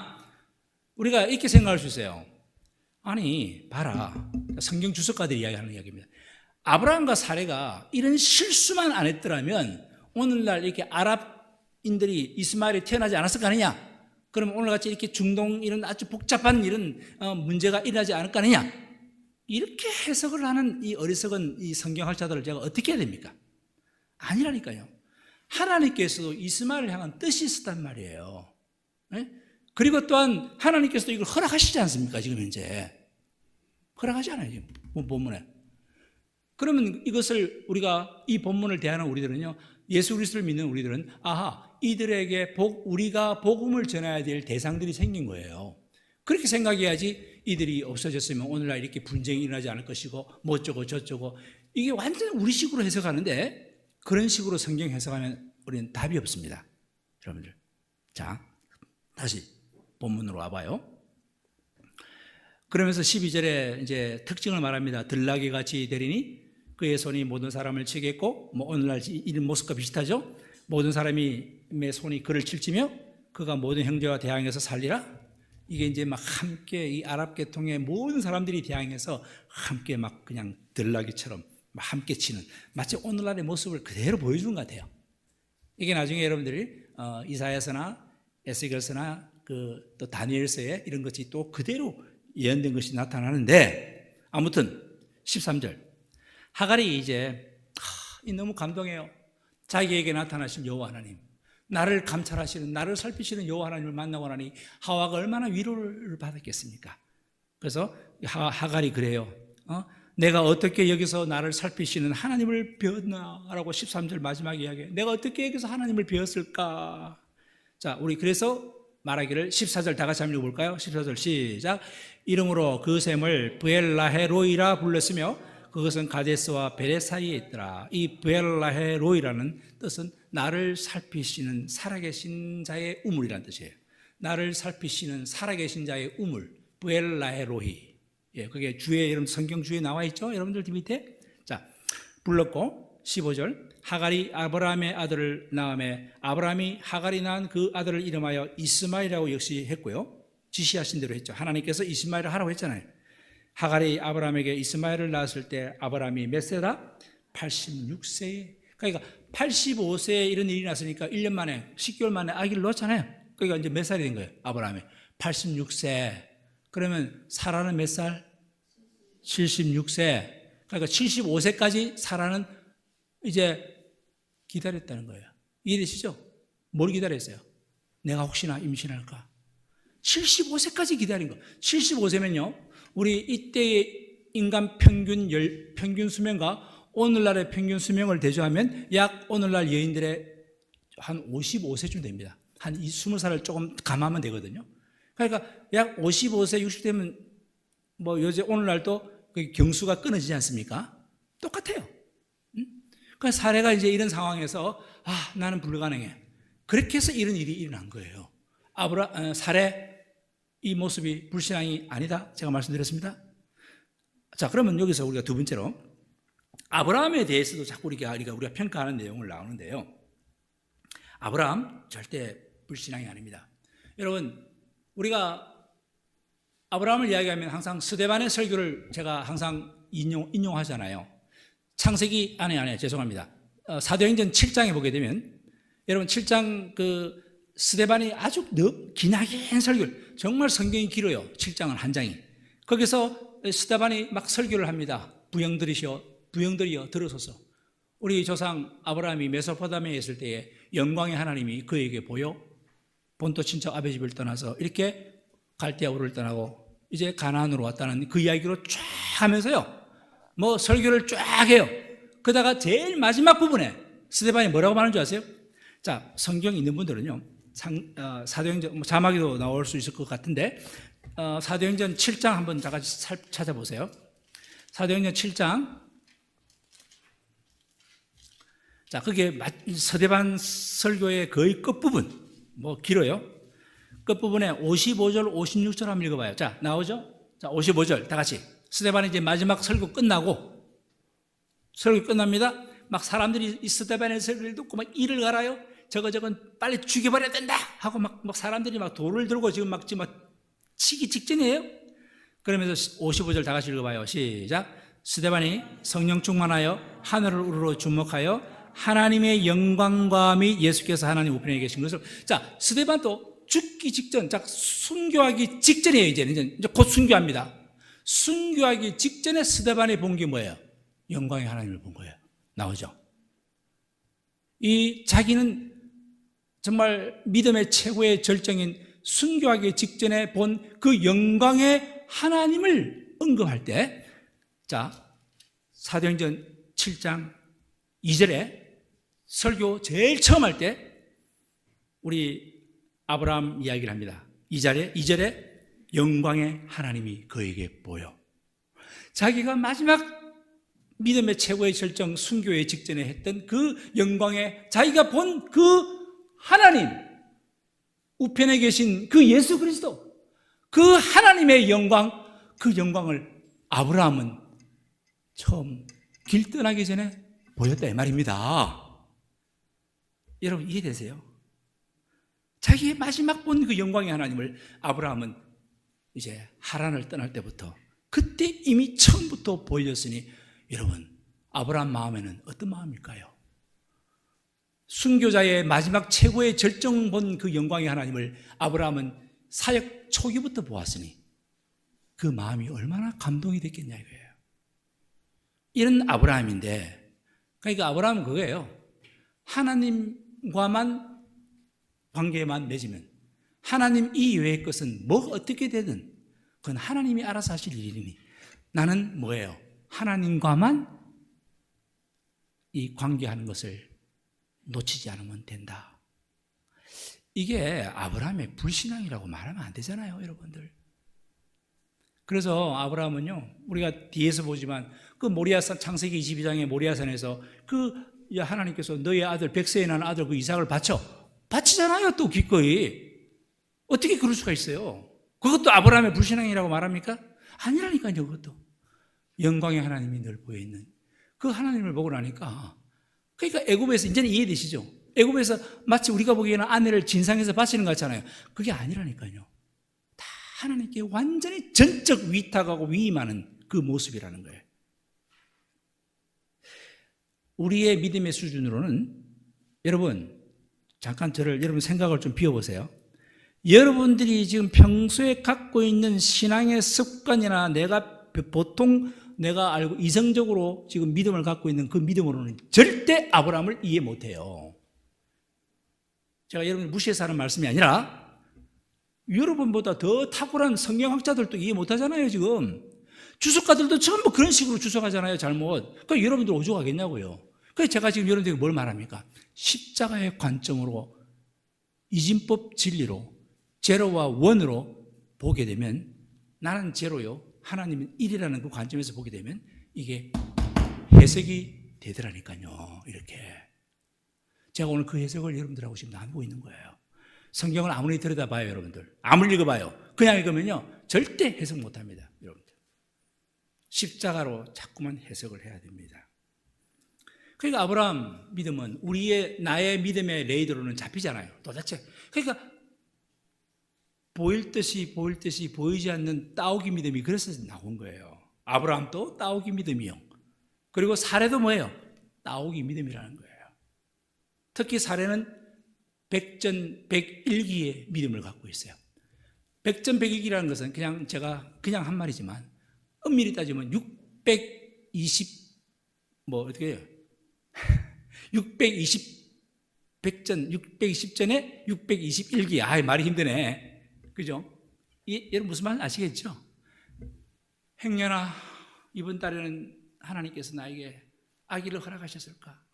우리가 이렇게 생각할 수 있어요. 아니 봐라, 성경 주석가들이 이야기하는 이야기입니다. 아브라함과 사레가 이런 실수만 안 했더라면 오늘날 이렇게 아랍인들이 이스마엘이 태어나지 않았을 거 아니냐? 그럼 오늘같이 이렇게 중동 이런 아주 복잡한 이런 문제가 일어나지 않을 거 아니냐? 이렇게 해석을 하는 이 어리석은 이 성경학자들을 제가 어떻게 해야 됩니까? 아니라니까요. 하나님께서도 이스마엘을 향한 뜻이 있었단 말이에요. 네? 그리고 또한 하나님께서도 이걸 허락하시지 않습니까? 지금 현재 허락하지 않아요. 지금 본문에. 그러면 이것을 우리가 이 본문을 대하는 우리들은요, 예수 그리스도를 믿는 우리들은 아하, 이들에게 우리가 복음을 전해야 될 대상들이 생긴 거예요. 그렇게 생각해야지 이들이 없어졌으면 오늘날 이렇게 분쟁이 일어나지 않을 것이고 뭐 어쩌고 저쩌고 이게 완전 우리식으로 해석하는데 그런 식으로 성경 해석하면 우리는 답이 없습니다. 여러분들. 자, 다시 본문으로 와봐요. 그러면서 12절에 이제 특징을 말합니다. 들나귀 같이 되리니 그의 손이 모든 사람을 치겠고, 뭐 오늘날 이런 모습과 비슷하죠? 모든 사람의 손이 그를 칠지며 그가 모든 형제와 대항해서 살리라. 이게 이제 막 함께 이 아랍 계통의 모든 사람들이 대항해서 함께 막 그냥 들나귀처럼 막 함께 치는 마치 오늘날의 모습을 그대로 보여주는 것 같아요. 이게 나중에 여러분들이 이사야서나 에스겔서나 또 다니엘서에 이런 것이 또 그대로 예언된 것이 나타나는데, 아무튼 13절 하갈이 이제 너무 감동해요. 자기에게 나타나신 여호와 하나님, 나를 감찰하시는, 나를 살피시는 여호와 하나님을 만나고 나니 하와가 얼마나 위로를 받았겠습니까? 그래서 하갈이 그래요. 내가 어떻게 여기서 나를 살피시는 하나님을 배웠나라고 13절 마지막에 이야기해요. 내가 어떻게 여기서 하나님을 배웠을까? 자, 우리 그래서 말하기를 14절 다 같이 한번 읽어볼까요? 14절 시작. 이름으로 그 샘을 브엘라헤로이라 불렀으며 그것은 가데스와 베레 사이에 있더라. 이 브엘라헤로이라는 뜻은 나를 살피시는 살아계신 자의 우물이라는 뜻이에요. 나를 살피시는 살아계신 자의 우물, 브엘라헤로이. 예, 그게 주에 여러분 성경 주에 나와 있죠? 여러분들 밑에. 자, 불렀고 15절 하갈이 아브라함의 아들을 낳음에 아브라함이 하갈이 낳은 그 아들을 이름하여 이스마엘이라고 역시 했고요. 지시하신 대로 했죠. 하나님께서 이스마엘을 하라고 했잖아요. 하갈이 아브라함에게 이스마엘을 낳았을 때 아브라함이 몇 세다? 86세에. 그러니까 85세에 이런 일이 났으니까 1년 만에 10개월 만에 아기를 낳았잖아요. 그러니까 이제 몇 살이 된 거예요? 아브라함이 86세. 그러면 사라는 몇 살? 76세. 그러니까 75세까지 사라는 이제 기다렸다는 거예요. 이해되시죠? 뭘 기다렸어요? 내가 혹시나 임신할까? 75세까지 기다린 거. 75세면요. 우리 이때의 인간 평균 수명과 오늘날의 평균 수명을 대조하면 약 오늘날 여인들의 한 55세쯤 됩니다. 한 20살을 조금 감하면 되거든요. 그러니까 약 55세, 60되면 뭐 요새 오늘날도 그 경수가 끊어지지 않습니까? 똑같아요. 그러니까 사례가 이제 이런 상황에서 나는 불가능해. 그렇게 해서 이런 일이 일어난 거예요. 사례 이 모습이 불신앙이 아니다. 제가 말씀드렸습니다. 자, 그러면 여기서 우리가 두 번째로 아브라함에 대해서도 자꾸 우리가 평가하는 내용을 나오는데요. 아브라함 절대 불신앙이 아닙니다. 여러분, 우리가 아브라함을 이야기하면 항상 스데반의 설교를 제가 항상 인용하잖아요. 창세기 죄송합니다. 사도행전 7장에 보게 되면 여러분 7장 그 스데반이 아주 기나긴 설교를, 정말 성경이 길어요. 7장은 한 장이. 거기서 스데반이 막 설교를 합니다. 부형들이여 들으소서. 우리 조상 아브라함이 메소포타미아에 있을 때에 영광의 하나님이 그에게 보여 본토 친척 아베 집을 떠나서 이렇게 갈대아 우르를 떠나고 이제 가나안으로 왔다는 그 이야기로 쫙 하면서요, 뭐 설교를 쫙 해요. 그러다가 제일 마지막 부분에 스데반이 뭐라고 말하는 줄 아세요? 자, 성경 있는 분들은요, 사도행전 자막에도 나올 수 있을 것 같은데, 사도행전 7장 한번 다 같이 찾아보세요. 사도행전 7장. 자, 그게 스데반 설교의 거의 끝부분, 뭐 길어요. 끝부분에 55절, 56절 한번 읽어봐요. 자, 나오죠? 자, 55절 다 같이. 스데반이 이제 마지막 설교 끝나고, 설교 끝납니다. 막 사람들이 이 스데반의 설교를 듣고 막 이를 갈아요. 저건 빨리 죽여버려야 된다 하고 막 사람들이 막 돌을 들고 지금 막 치기 직전이에요. 그러면서 55절 다 같이 읽어봐요. 시작. 스데반이 성령 충만하여 하늘을 우러러 주목하여 하나님의 영광과 및 예수께서 하나님 우편에 계신 것을. 자, 스데반도 죽기 직전, 자, 순교하기 직전이에요. 이제 곧 순교합니다. 순교하기 직전에 스데반이 본 게 뭐예요? 영광의 하나님을 본 거예요. 나오죠? 이 자기는 정말 믿음의 최고의 절정인 순교하기 직전에 본 그 영광의 하나님을 언급할 때, 자, 사도행전 7장 2절에 설교 제일 처음 할 때 우리 아브라함 이야기를 합니다. 2절에 영광의 하나님이 그에게 보여. 자기가 마지막 믿음의 최고의 절정 순교의 직전에 했던 그 영광에 자기가 본 그 하나님, 우편에 계신 그 예수 그리스도, 그 하나님의 영광, 그 영광을 아브라함은 처음 길 떠나기 전에 보였다 이 말입니다. 여러분 이해되세요? 자기의 마지막 본 그 영광의 하나님을 아브라함은 이제 하란을 떠날 때부터 그때 이미 처음부터 보여줬으니, 여러분 아브라함 마음에는 어떤 마음일까요? 순교자의 마지막 최고의 절정 본 그 영광의 하나님을 아브라함은 사역 초기부터 보았으니 그 마음이 얼마나 감동이 됐겠냐 이거예요. 이런 아브라함인데, 그러니까 아브라함은 그거예요. 하나님과만 관계만 맺으면, 하나님 이외의 것은 뭐 어떻게 되든 그건 하나님이 알아서 하실 일이니 나는 뭐예요? 하나님과만 이 관계하는 것을 놓치지 않으면 된다. 이게 아브라함의 불신앙이라고 말하면 안 되잖아요, 여러분들. 그래서 아브라함은요, 우리가 뒤에서 보지만 그 모리아산, 창세기 22장의 모리아산에서 그 하나님께서 너의 아들, 백세에 난 아들 그 이삭을 바치잖아요, 또 기꺼이. 어떻게 그럴 수가 있어요? 그것도 아브라함의 불신앙이라고 말합니까? 아니라니까요, 그것도. 영광의 하나님이 늘 보여있는 그 하나님을 보고 나니까, 그러니까 애굽에서, 이제는 이해되시죠? 애굽에서 마치 우리가 보기에는 아내를 진상에서 바치는 것 같잖아요. 그게 아니라니까요. 다 하나님께 완전히 전적 위탁하고 위임하는 그 모습이라는 거예요. 우리의 믿음의 수준으로는, 여러분 잠깐 여러분 생각을 좀 비워보세요. 여러분들이 지금 평소에 갖고 있는 신앙의 습관이나 보통 내가 알고 이성적으로 지금 믿음을 갖고 있는 그 믿음으로는 절대 아브라함을 이해 못해요. 제가 여러분을 무시해서 하는 말씀이 아니라 여러분보다 더 탁월한 성경학자들도 이해 못하잖아요. 지금 주석가들도 전부 그런 식으로 주석하잖아요. 잘못. 그러니까 여러분들 오죽하겠냐고요. 그래서 제가 지금 여러분들에게 뭘 말합니까? 십자가의 관점으로, 이진법 진리로, 제로와 원으로 보게 되면, 나는 제로요, 하나님은 1이라는 그 관점에서 보게 되면 이게 해석이 되더라니까요. 이렇게 제가 오늘 그 해석을 여러분들하고 지금 나누고 있는 거예요. 성경을 아무리 들여다봐요, 여러분들, 아무리 읽어봐요, 그냥 읽으면요 절대 해석 못합니다. 여러분들 십자가로 자꾸만 해석을 해야 됩니다. 그러니까 아브라함 믿음은 나의 믿음의 레이더로는 잡히잖아요, 도대체. 그러니까 보일 듯이 보이지 않는 따오기 믿음이 그래서 나온 거예요. 아브라함도 따오기 믿음이요. 그리고 사례도 뭐예요? 따오기 믿음이라는 거예요. 특히 사례는 백전백일기의 믿음을 갖고 있어요. 백전백일기라는 것은 제가 한 말이지만 엄밀히 따지면 620 어떻게 해요? 620전에 621기. 말이 힘드네. 그죠? 여러분 무슨 말 아시겠죠? 행여나 이번 달에는 하나님께서 나에게 아기를 허락하셨을까?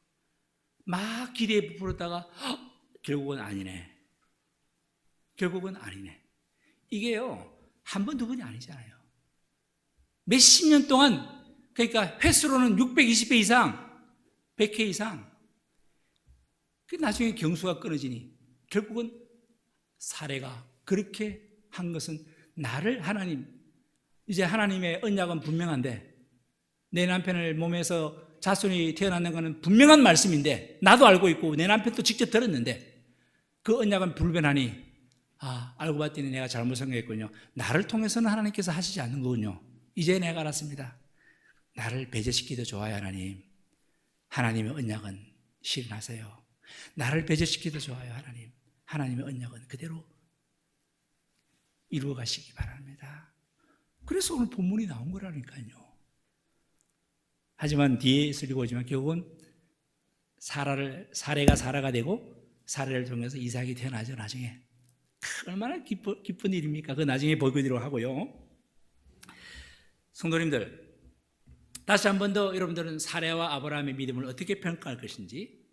막 기대에 부풀었다가 결국은 아니네. 이게요, 한 번, 두 번이 아니잖아요. 몇십 년 동안, 그러니까 횟수로는 620회 이상, 100회 이상. 나중에 경수가 끊어지니 결국은 사례가 그렇게 한 것은 이제 하나님의 언약은 분명한데, 내 남편을 몸에서 자손이 태어나는 것은 분명한 말씀인데, 나도 알고 있고 내 남편도 직접 들었는데 그 언약은 불변하니 알고 봤더니 내가 잘못 생각했군요. 나를 통해서는 하나님께서 하시지 않는 거군요. 이제 내가 알았습니다. 나를 배제시키도 좋아요. 하나님의 언약은 실현하세요. 나를 배제시키도 좋아요. 하나님의 언약은 그대로 이루어 가시기 바랍니다. 그래서 오늘 본문이 나온 거라니까요. 하지만 뒤에 쓰리고 오지만 결국은 사례가 사라가 되고 사례를 통해서 이삭이 태어나죠. 나중에 얼마나 기쁜 일입니까? 그 나중에 보기로 하고요. 성도님들, 다시 한 번 더 여러분들은 사례와 아브라함의 믿음을 어떻게 평가할 것인지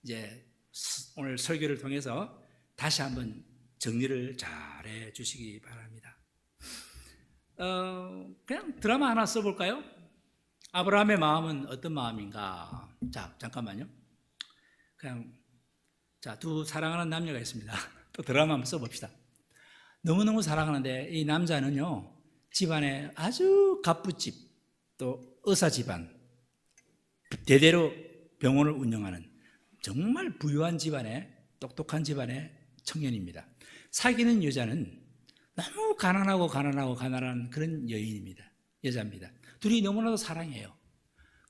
이제 오늘 설교를 통해서 다시 한번 정리를 잘해 주시기 바랍니다. 그냥 드라마 하나 써볼까요? 아브라함의 마음은 어떤 마음인가? 자, 잠깐만요. 두 사랑하는 남녀가 있습니다. 또 드라마 한번 써봅시다. 너무너무 사랑하는데 이 남자는요, 집안에 아주 갑부집, 또 의사 집안, 대대로 병원을 운영하는 정말 부유한 집안의 똑똑한 집안의 청년입니다. 사귀는 여자는 너무 가난한 그런 여자입니다. 둘이 너무나도 사랑해요.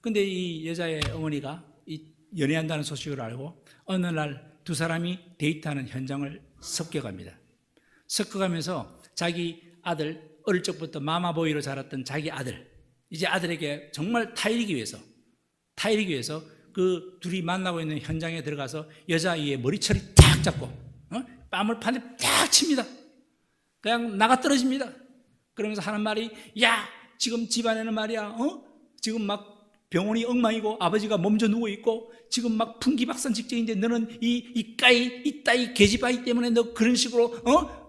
근데 이 여자의 어머니가 이 연애한다는 소식을 알고 어느 날 두 사람이 데이트하는 현장을 섞여갑니다. 섞어가면서 자기 아들, 어릴 적부터 마마보이로 자랐던 자기 아들, 이제 아들에게 정말 타이르기 위해서 그 둘이 만나고 있는 현장에 들어가서 여자아이의 머리채를 탁 잡고 뺨을 판에 탁 칩니다. 그냥 나가 떨어집니다. 그러면서 하는 말이, 야, 지금 집안에는 말이야, 지금 막 병원이 엉망이고 아버지가 몸져 누워 있고 지금 막 풍기박산 직전인데 너는 이 따위 계집아이 때문에 너 그런 식으로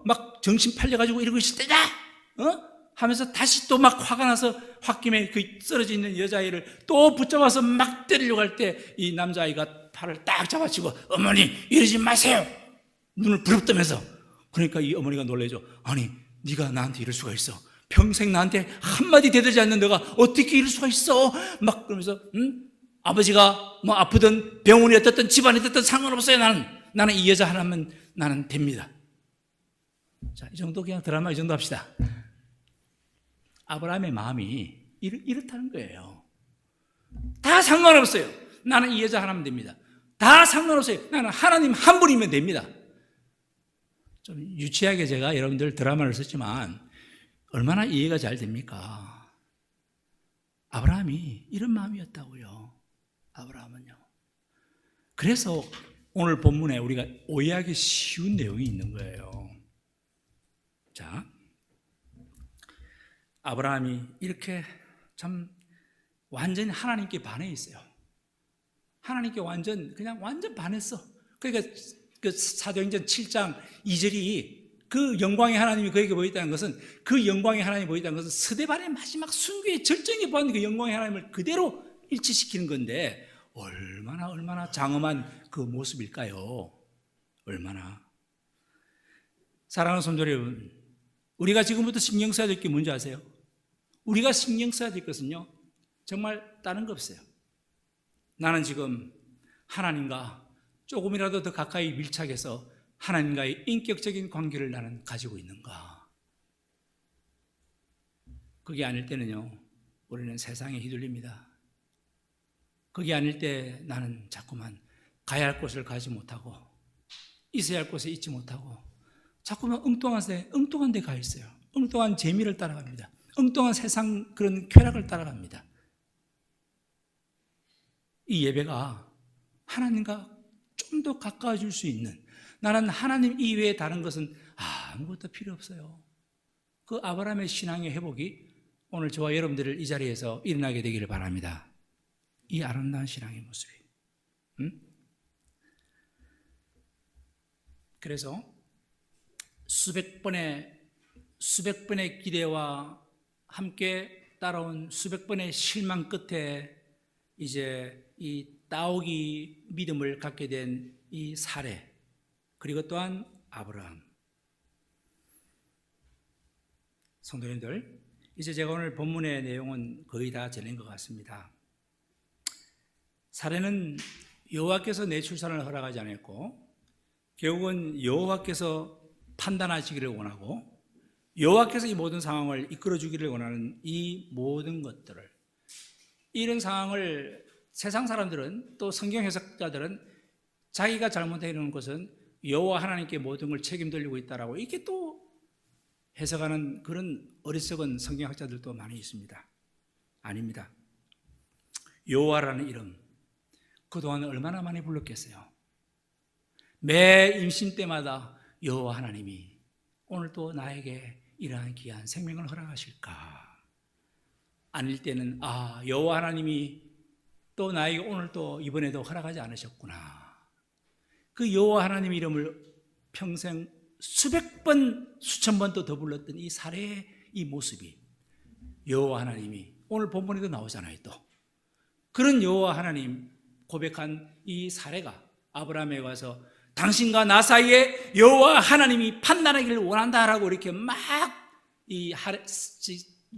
막 정신 팔려가지고 이러고 있을 때다 하면서 다시 또 막 화가 나서 홧김에 그 쓰러져 있는 여자아이를 또 붙잡아서 막 때리려고 할 때 이 남자아이가 팔을 딱 잡아치고, 어머니 이러지 마세요, 눈을 부릅뜨면서. 그러니까 이 어머니가 놀래죠. 아니, 네가 나한테 이럴 수가 있어? 평생 나한테 한마디 대들지 않는 너가 어떻게 이럴 수가 있어? 막 그러면서 아버지가 뭐 아프든 병원이 어떻든 집안이 어떻든 상관없어요. 나는 이 여자 하나면 나는 됩니다. 자, 이 정도 그냥 드라마 이 정도 합시다. 아브라함의 마음이 이렇다는 거예요. 다 상관없어요. 나는 이 여자 하나면 됩니다. 다 상관없어요. 나는 하나님 한 분이면 됩니다. 좀 유치하게 제가 여러분들 드라마를 썼지만 얼마나 이해가 잘 됩니까? 아브라함이 이런 마음이었다고요. 아브라함은요. 그래서 오늘 본문에 우리가 오해하기 쉬운 내용이 있는 거예요. 자, 아브라함이 이렇게 참 완전히 하나님께 반해 있어요. 하나님께 완전 반했어. 그러니까 그 사도행전 7장 2절이 그 영광의 하나님이 그에게 보였다는 것은, 그 영광의 하나님이 보였다는 것은 스데반의 마지막 순교의 절정에 보았는 그 영광의 하나님을 그대로 일치시키는 건데, 얼마나 장엄한 그 모습일까요? 얼마나. 사랑하는 성도 여러분, 우리가 지금부터 신경 써야 될 게 뭔지 아세요? 우리가 신경 써야 될 것은요, 정말 다른 거 없어요. 나는 지금 하나님과 조금이라도 더 가까이 밀착해서 하나님과의 인격적인 관계를 나는 가지고 있는가? 그게 아닐 때는요, 우리는 세상에 휘둘립니다. 그게 아닐 때 나는 자꾸만 가야 할 곳을 가지 못하고 있어야 할 곳에 있지 못하고 자꾸만 엉뚱한 데 가 있어요. 엉뚱한 재미를 따라갑니다. 엉뚱한 세상 그런 쾌락을 따라갑니다. 이 예배가 하나님과 좀 더 가까워질 수 있는, 나는 하나님 이외에 다른 것은 아무것도 필요 없어요. 그 아브라함의 신앙의 회복이 오늘 저와 여러분들을 이 자리에서 일어나게 되기를 바랍니다. 이 아름다운 신앙의 모습이. 그래서 수백 번의 기대와 함께 따라온 수백 번의 실망 끝에 이제 이 따오기 믿음을 갖게 된 이 사례, 그리고 또한 아브라함. 성도님들, 이제 제가 오늘 본문의 내용은 거의 다 전한 것 같습니다. 사례는 여호와께서 내 출산을 허락하지 않았고 결국은 여호와께서 판단하시기를 원하고 여호와께서 이 모든 상황을 이끌어주기를 원하는 이 모든 것들을, 이런 상황을 세상 사람들은 또 성경 해석자들은 자기가 잘못해 놓은 것은 여호와 하나님께 모든 걸 책임 돌리고 있다라고 이렇게 또 해석하는 그런 어리석은 성경학자들도 많이 있습니다. 아닙니다. 여호와라는 이름, 그동안 얼마나 많이 불렀겠어요. 매 임신 때마다 여호와 하나님이 오늘 또 나에게 이러한 귀한 생명을 허락하실까? 아닐 때는 여호와 하나님이 또 나에게 오늘 또 이번에도 허락하지 않으셨구나. 그 여호와 하나님 이름을 평생 수백 번, 수천 번 또 더 불렀던 이 사례의 이 모습이 여호와 하나님이 오늘 본문에도 나오잖아요. 또 그런 여호와 하나님 고백한 이 사례가 아브라함에 가서 당신과 나 사이에 여호와 하나님이 판단하기를 원한다라고 이렇게 막 이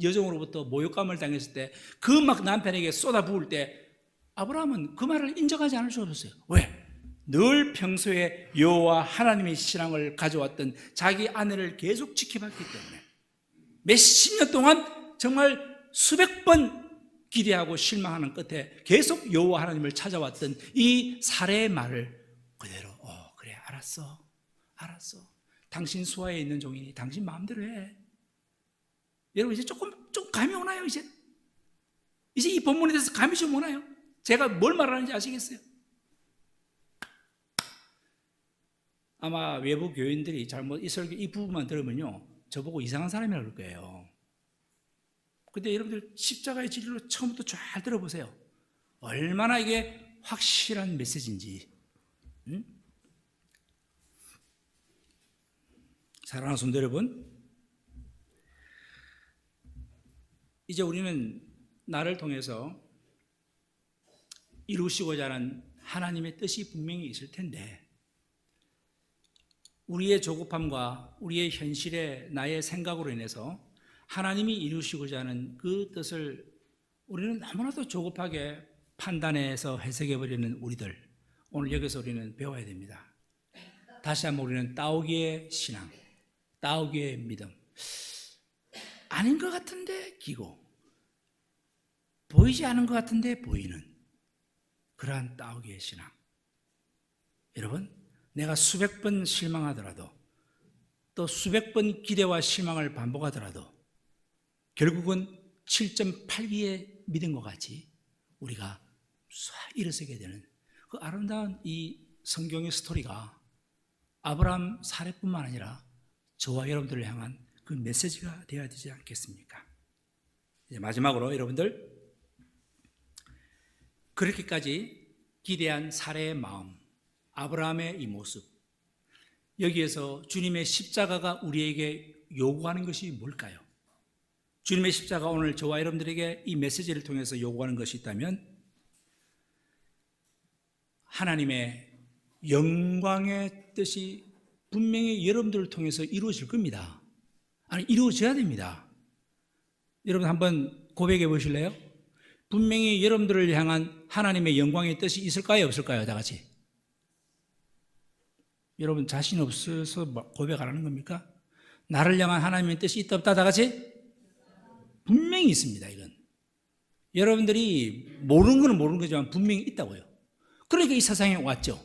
여종으로부터 모욕감을 당했을 때, 그 막 남편에게 쏟아부을 때 아브라함은 그 말을 인정하지 않을 수 없었어요. 왜? 늘 평소에 여호와 하나님의 신앙을 가져왔던 자기 아내를 계속 지켜봤기 때문에 몇십 년 동안 정말 수백 번 기대하고 실망하는 끝에 계속 여호와 하나님을 찾아왔던 이 사례의 말을 그대로 그래 알았어 당신 수하에 있는 종이니 당신 마음대로 해. 여러분 이제 조금 감이 오나요? 이제 이 본문에 대해서 감이 좀 오나요? 제가 뭘 말하는지 아시겠어요? 아마 외부 교인들이 잘못 이 부분만 들으면요 저보고 이상한 사람이라고 그럴 거예요. 근데 여러분들 십자가의 진리로 처음부터 잘 들어보세요. 얼마나 이게 확실한 메시지인지. 사랑하는 성도 여러분, 이제 우리는 나를 통해서 이루시고자 하는 하나님의 뜻이 분명히 있을 텐데, 우리의 조급함과 우리의 현실의 나의 생각으로 인해서 하나님이 이루시고자 하는 그 뜻을 우리는 너무나도 조급하게 판단해서 해석해버리는 우리들, 오늘 여기서 우리는 배워야 됩니다. 다시 한번 우리는 따오기의 신앙, 따오기의 믿음, 아닌 것 같은데 기고, 보이지 않은 것 같은데 보이는 그러한 따오기의 신앙. 여러분, 내가 수백 번 실망하더라도 또 수백 번 기대와 실망을 반복하더라도 결국은 7.8기의 믿음과 같이 우리가 일어서게 되는 그 아름다운 이 성경의 스토리가 아브라함 사례뿐만 아니라 저와 여러분들을 향한 그 메시지가 되어야 되지 않겠습니까? 이제 마지막으로 여러분들, 그렇게까지 기대한 사례의 마음, 아브라함의 이 모습, 여기에서 주님의 십자가가 우리에게 요구하는 것이 뭘까요? 주님의 십자가 오늘 저와 여러분들에게 이 메시지를 통해서 요구하는 것이 있다면 하나님의 영광의 뜻이 분명히 여러분들을 통해서 이루어질 겁니다. 아니, 이루어져야 됩니다. 여러분 한번 고백해 보실래요? 분명히 여러분들을 향한 하나님의 영광의 뜻이 있을까요? 없을까요? 다 같이. 여러분 자신 없어서 고백 안 하는 겁니까? 나를 향한 하나님의 뜻이 있다 없다 다 같이? 분명히 있습니다. 이건 여러분들이 모르는 건 모르는 거지만 분명히 있다고요. 그러니까 이 세상에 왔죠.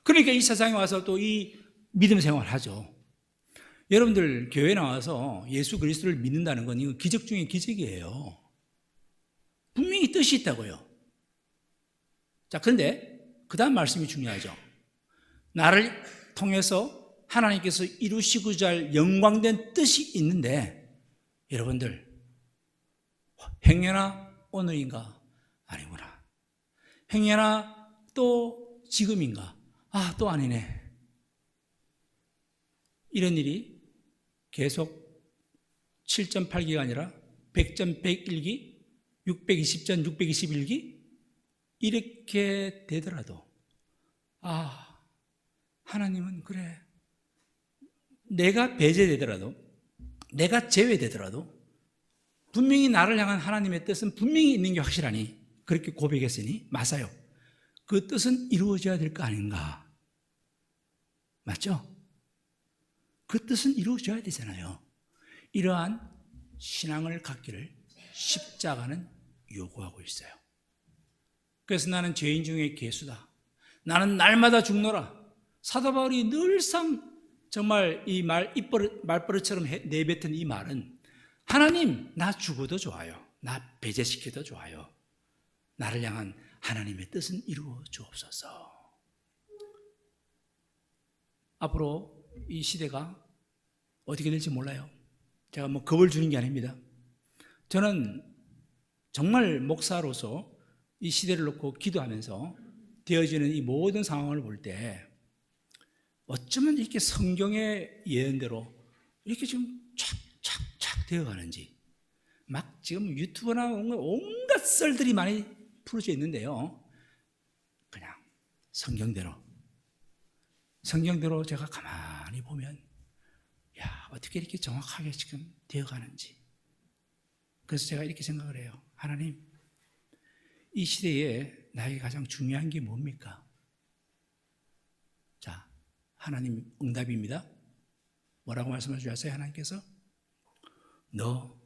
그러니까 이 세상에 와서 또 이 믿음 생활을 하죠. 여러분들 교회 나와서 예수 그리스도를 믿는다는 건 이거 기적 중에 기적이에요. 분명히 뜻이 있다고요. 자, 그런데 그 다음 말씀이 중요하죠. 나를 통해서 하나님께서 이루시고자 할 영광된 뜻이 있는데, 여러분들 행여나 오늘인가? 아니구나. 행여나 또 지금인가? 아, 또 아니네. 이런 일이 계속 7.8기가 아니라 100전 101기, 620전 621기 이렇게 되더라도, 아, 하나님은 그래, 내가 배제되더라도, 내가 제외되더라도 분명히 나를 향한 하나님의 뜻은 분명히 있는 게 확실하니, 그렇게 고백했으니 맞아요. 그 뜻은 이루어져야 될 거 아닌가? 맞죠? 그 뜻은 이루어져야 되잖아요. 이러한 신앙을 갖기를 십자가는 요구하고 있어요. 그래서 나는 죄인 중에 괴수다. 나는 날마다 죽노라. 사도 바울이 늘상 정말 이 말버릇처럼 내뱉은 이 말은, 하나님, 나 죽어도 좋아요. 나 배제시켜도 좋아요. 나를 향한 하나님의 뜻은 이루어 주옵소서. 앞으로 이 시대가 어떻게 될지 몰라요. 제가 뭐 겁을 주는 게 아닙니다. 저는 정말 목사로서 이 시대를 놓고 기도하면서 되어지는 이 모든 상황을 볼 때 어쩌면 이렇게 성경의 예언대로 이렇게 지금 착착착 되어가는지, 막 지금 유튜브나 온갖 썰들이 많이 풀어져 있는데요. 그냥 성경대로 제가 가만히 보면, 야, 어떻게 이렇게 정확하게 지금 되어가는지. 그래서 제가 이렇게 생각을 해요. 하나님, 이 시대에 나에게 가장 중요한 게 뭡니까? 자, 하나님 응답입니다. 뭐라고 말씀해 주셨어요? 하나님께서 너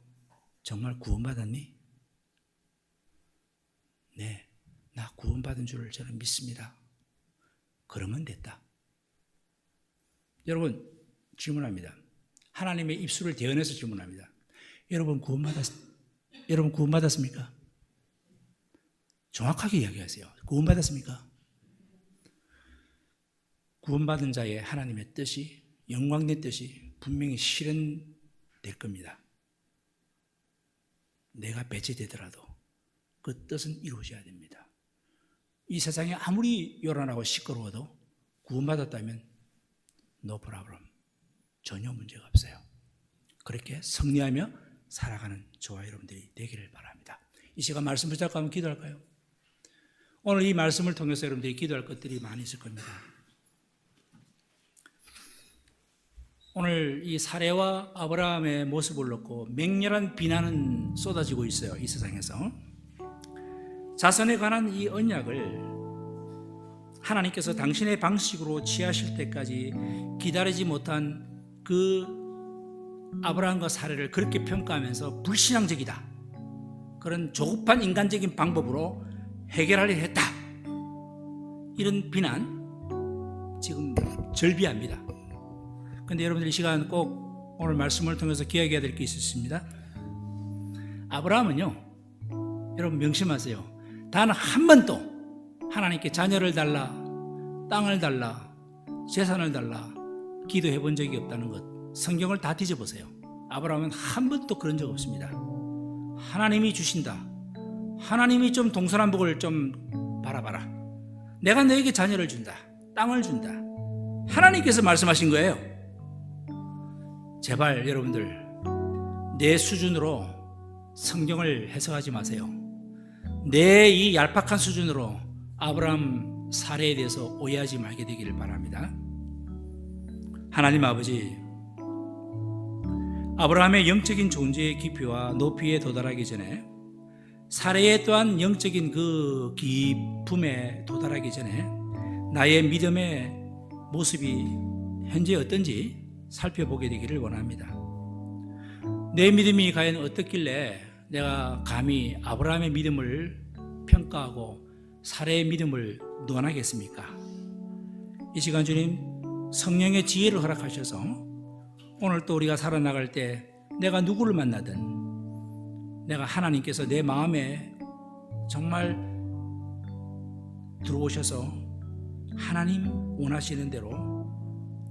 정말 구원받았니? 네, 나 구원받은 줄을 저는 믿습니다. 그러면 됐다. 여러분, 질문합니다. 하나님의 입술을 대언해서 질문합니다. 여러분 구원받았습니까? 정확하게 이야기하세요. 구원받았습니까? 구원받은 자의 하나님의 뜻이, 영광된 뜻이 분명히 실현될 겁니다. 내가 배제되더라도 그 뜻은 이루어져야 됩니다. 이 세상이 아무리 요란하고 시끄러워도 구원받았다면 no problem, 전혀 문제가 없어요. 그렇게 승리하며 살아가는 저와 여러분들이 되기를 바랍니다. 이 시간 말씀 붙잡고 한번 기도할까요? 오늘 이 말씀을 통해서 여러분들이 기도할 것들이 많이 있을 겁니다. 오늘 이 사례와 아브라함의 모습을 놓고 맹렬한 비난은 쏟아지고 있어요. 이 세상에서 자손에 관한 이 언약을 하나님께서 당신의 방식으로 취하실 때까지 기다리지 못한 그 아브라함과 사례를 그렇게 평가하면서 불신앙적이다, 그런 조급한 인간적인 방법으로 해결하려 했다, 이런 비난 지금 절비합니다. 그런데 여러분들 이 시간 꼭 오늘 말씀을 통해서 기억해야 될 게 있습니다. 아브라함은요, 여러분 명심하세요. 단 한 번도 하나님께 자녀를 달라, 땅을 달라, 재산을 달라 기도해 본 적이 없다는 것, 성경을 다 뒤져보세요. 아브라함은 한 번도 그런 적 없습니다. 하나님이 주신다, 하나님이 좀 동서남북을 좀 바라봐라, 내가 너에게 자녀를 준다, 땅을 준다, 하나님께서 말씀하신 거예요. 제발 여러분들 내 수준으로 성경을 해석하지 마세요. 내 이 얄팍한 수준으로 아브라함 사례에 대해서 오해하지 말게 되기를 바랍니다. 하나님 아버지, 아브라함의 영적인 존재의 깊이와 높이에 도달하기 전에, 사례의 또한 영적인 그 기품에 도달하기 전에 나의 믿음의 모습이 현재 어떤지 살펴보게 되기를 원합니다. 내 믿음이 과연 어떻길래 내가 감히 아브라함의 믿음을 평가하고 살해의 믿음을 논하겠습니까? 이 시간 주님 성령의 지혜를 허락하셔서 오늘 또 우리가 살아나갈 때 내가 누구를 만나든 내가 하나님께서 내 마음에 정말 들어오셔서 하나님 원하시는 대로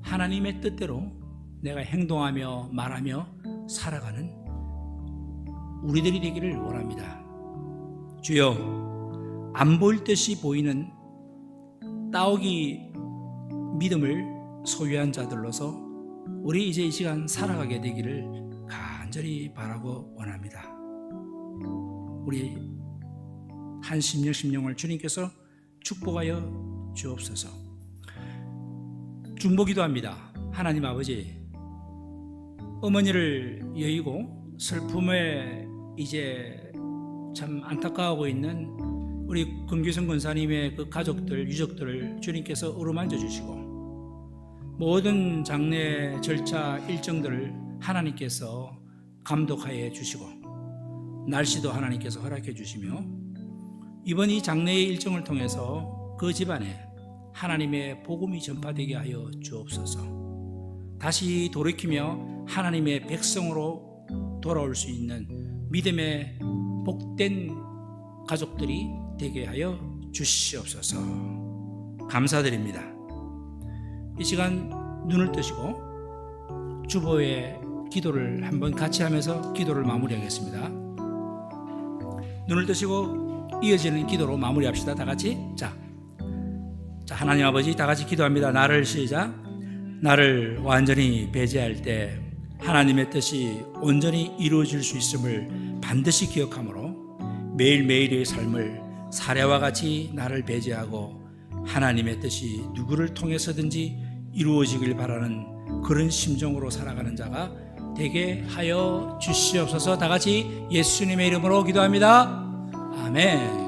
하나님의 뜻대로 내가 행동하며 말하며 살아가는 우리들이 되기를 원합니다. 주여, 안 보일 듯이 보이는 따오기 믿음을 소유한 자들로서 우리 이제 이 시간 살아가게 되기를 간절히 바라고 원합니다. 우리 한 심령 심령을 주님께서 축복하여 주옵소서. 중보기도 합니다. 하나님 아버지, 어머니를 여의고 슬픔에 이제 참 안타까워하고 있는 우리 금규성 권사님의 그 가족들, 유족들을 주님께서 어루만져 주시고 모든 장례 절차 일정들을 하나님께서 감독하여 주시고 날씨도 하나님께서 허락해 주시며 이번 이 장례의 일정을 통해서 그 집안에 하나님의 복음이 전파되게 하여 주옵소서. 다시 돌이키며 하나님의 백성으로 돌아올 수 있는 믿음의 복된 가족들이 되게 하여 주시옵소서. 감사드립니다. 이 시간 눈을 뜨시고 주보의 기도를 한번 같이 하면서 기도를 마무리하겠습니다. 눈을 뜨시고 이어지는 기도로 마무리합시다. 다 같이. 자, 하나님 아버지, 다 같이 기도합니다. 나를 시작. 나를 완전히 배제할 때 하나님의 뜻이 온전히 이루어질 수 있음을 반드시 기억하므로 매일매일의 삶을 사례와 같이 나를 배제하고 하나님의 뜻이 누구를 통해서든지 이루어지길 바라는 그런 심정으로 살아가는 자가 되게 하여 주시옵소서. 다 같이 예수님의 이름으로 기도합니다. 아멘.